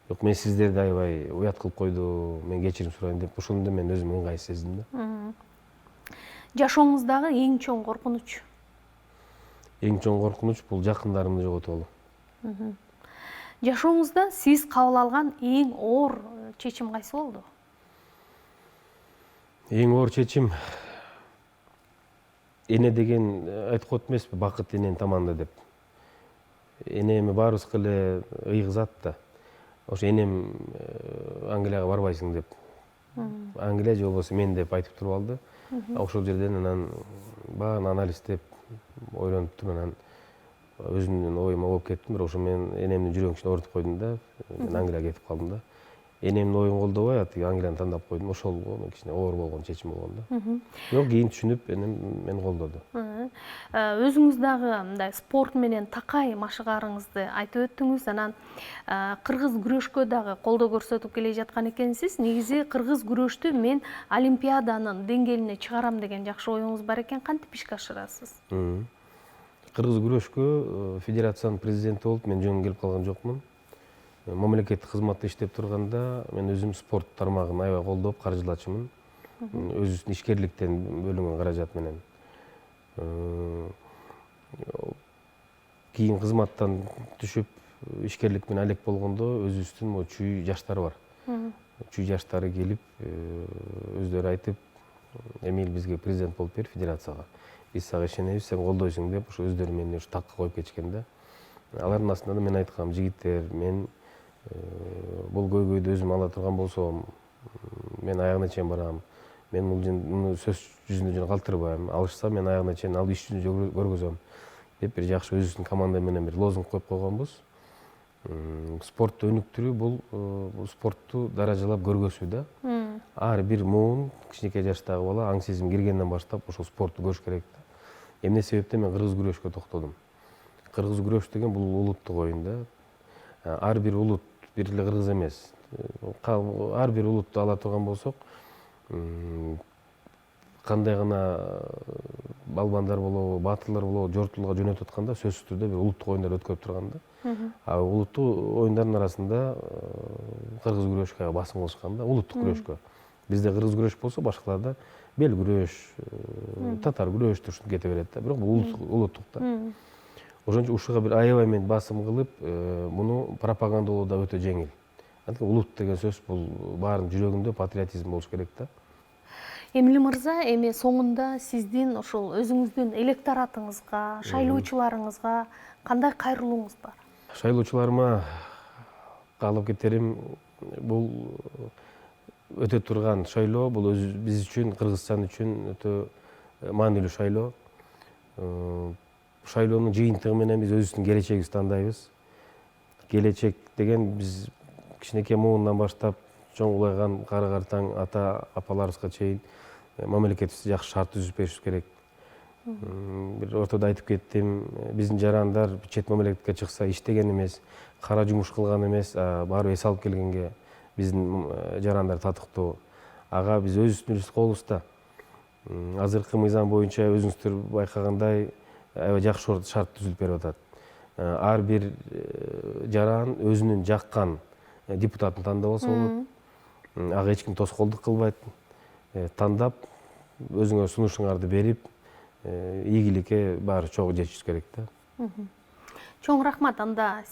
Жок, мен сиздерди аябай уят кылып койдум, мен кечирим сурайын деп ошондо мен өзүм ыңгайсыз сездим да. Жашооңуздагы эң чоң коркунуч? Эң чоң коркунуч бул жакындарымды жоготобу. Жашооңузда сиз кабыл алган эң оор чечим кайсы болду? Эң оор чечим эне деген айтып коет эмеспи, бакыт эненин таманында деп. Эне эми баарыбызга эле ыйгызат да. Ошо энем Англияга барбайсың деп. Англия же болбосо мен деп айтып туруп алды. Ошол жерден анан баарын анализдеп, ойлонуп туруп анан өзүмдүн оюма болуп кеттим. Бирок ошо мен энемдин жүрөгүнүн ичине оорутуп койдум да. Мен Англияга кетип калдым да. Энемдин оюн колдобой, атиги Англияны тандап койдум. Ошол кичине оор болгон чечим болгон да. Бирок кийин түшүнүп, энем мени колдоду. Өзүңүз дагы мындай спорт менен такай машыгаарыңызды айтып өттүңүз. Анан кыргыз күрөшкө дагы колдоо көрсөтүп келе жаткан экенсиз. Негизи кыргыз күрөштү мен олимпиаданын деңгээлине чыгарам деген жакшы оюңуз бар экен. Кантип ишке ашырасыз? Кыргыз күрөшкө федерациянын президенти болуп мен жөн келип калган жокмун. Мамлекеттик кызматта иштеп турганда мен өзүм спорт тармагын аябай колдоп каржылачумун. Өзүбүздүн ишкерликтен бөлүнгөн каражат менен. Кийин кызматтан түшүп ишкерлик менен алек болгондо өзүбүздүн чүй жаштар бар. Чүй жаштары келип өздөрү айтып, Эмил бизге президент болуп бер федерацияга. Биз сага ишенебиз, сен колдойсуң деп ошо өздөрү мени ушу такка коюп кетишкен да. Алардын астында да мен айткам, жигиттер, мен бул көйгөйдү өзүм ала турган болсом, мен аягына чейин барам. Мен муну сөз жүзүндө жана калтырбайм. Алышса мен аягына чейин алып иш жүзүндө көргөзөм деп бир жакшы өзүбүздүн команда менен бир лозунг коюп койгонбуз. Спортту өнүктүрүү бул спортту даражалап көргөзүү да. Ар бир муун кичинекей жаштагы бала аң сезим киргенден баштап ошол спортту көрүш керек да. Эмне себептен мен кыргыз күрөшкө токтодум. Кыргыз күрөш деген бул улуттук оюн да. Ар бир улут бир эле кыргыз эмес. Ар бир улутту ала турган болсок, кандай гана балбандар болобу, баатырлар болобу жортулууга жөнөтүп атканда сөзсүз түрдө бир улуттук оюндар өткөрүп турганда, улуттук оюндардын арасында кыргыз күрөшкө басым кылышкан да, улуттук күрөшкө. Бизде кыргыз күрөш болсо, башкаларда бел күрөш, татар күрөш ушинтип кете берет да. Бирок бул улуттук да. Ошон үчүн ушуга бир аябай мен басым кылып, муну пропагандалоо да өтө жеңил. Анткени улут деген сөз бул баарынын жүрөгүндө патриотизм болуш керек да. Эмиле мырза, эми соңунда сиздин ошол өзүңүздүн электоратыңызга, шайлоочуларыңызга кандай кайрылууңуз бар? Шайлоочуларыма каалап кетерим, бул өтө турган шайлоо, бул биз үчүн, Кыргызстан үчүн өтө маанилүү шайлоо. Шайлоонун жыйынтыгы менен биз өзүбүздүн келечегибизди тандайбыз. Келечек деген биз кичинекей муундан баштап чоң улайган кары картаң ата апаларыбызга чейин мамлекетибизде жакшы шарт түзүп беришибиз керек. Бир ортодо айтып кеттим, биздин жарандар чет мамлекетке чыкса иштеген эмес, кара жумуш кылган эмес, барып эс алып келгенге биздин жарандар татыктуу. Ага биз өзүбүздүн колубузда. Азыркы мыйзам боюнча өзүңүздөр байкагандай аябай жакшы шарт түзүлүп берип атат. Ар бир жаран өзүнүн жаккан депутатын тандап алса болот. Ага эч ким тоскоолдук кылбайт. Тандап, өзүңөр сунушуңарды берип, ийгиликке баары чогуу жетишибиз керек да. Чоң рахмат анда.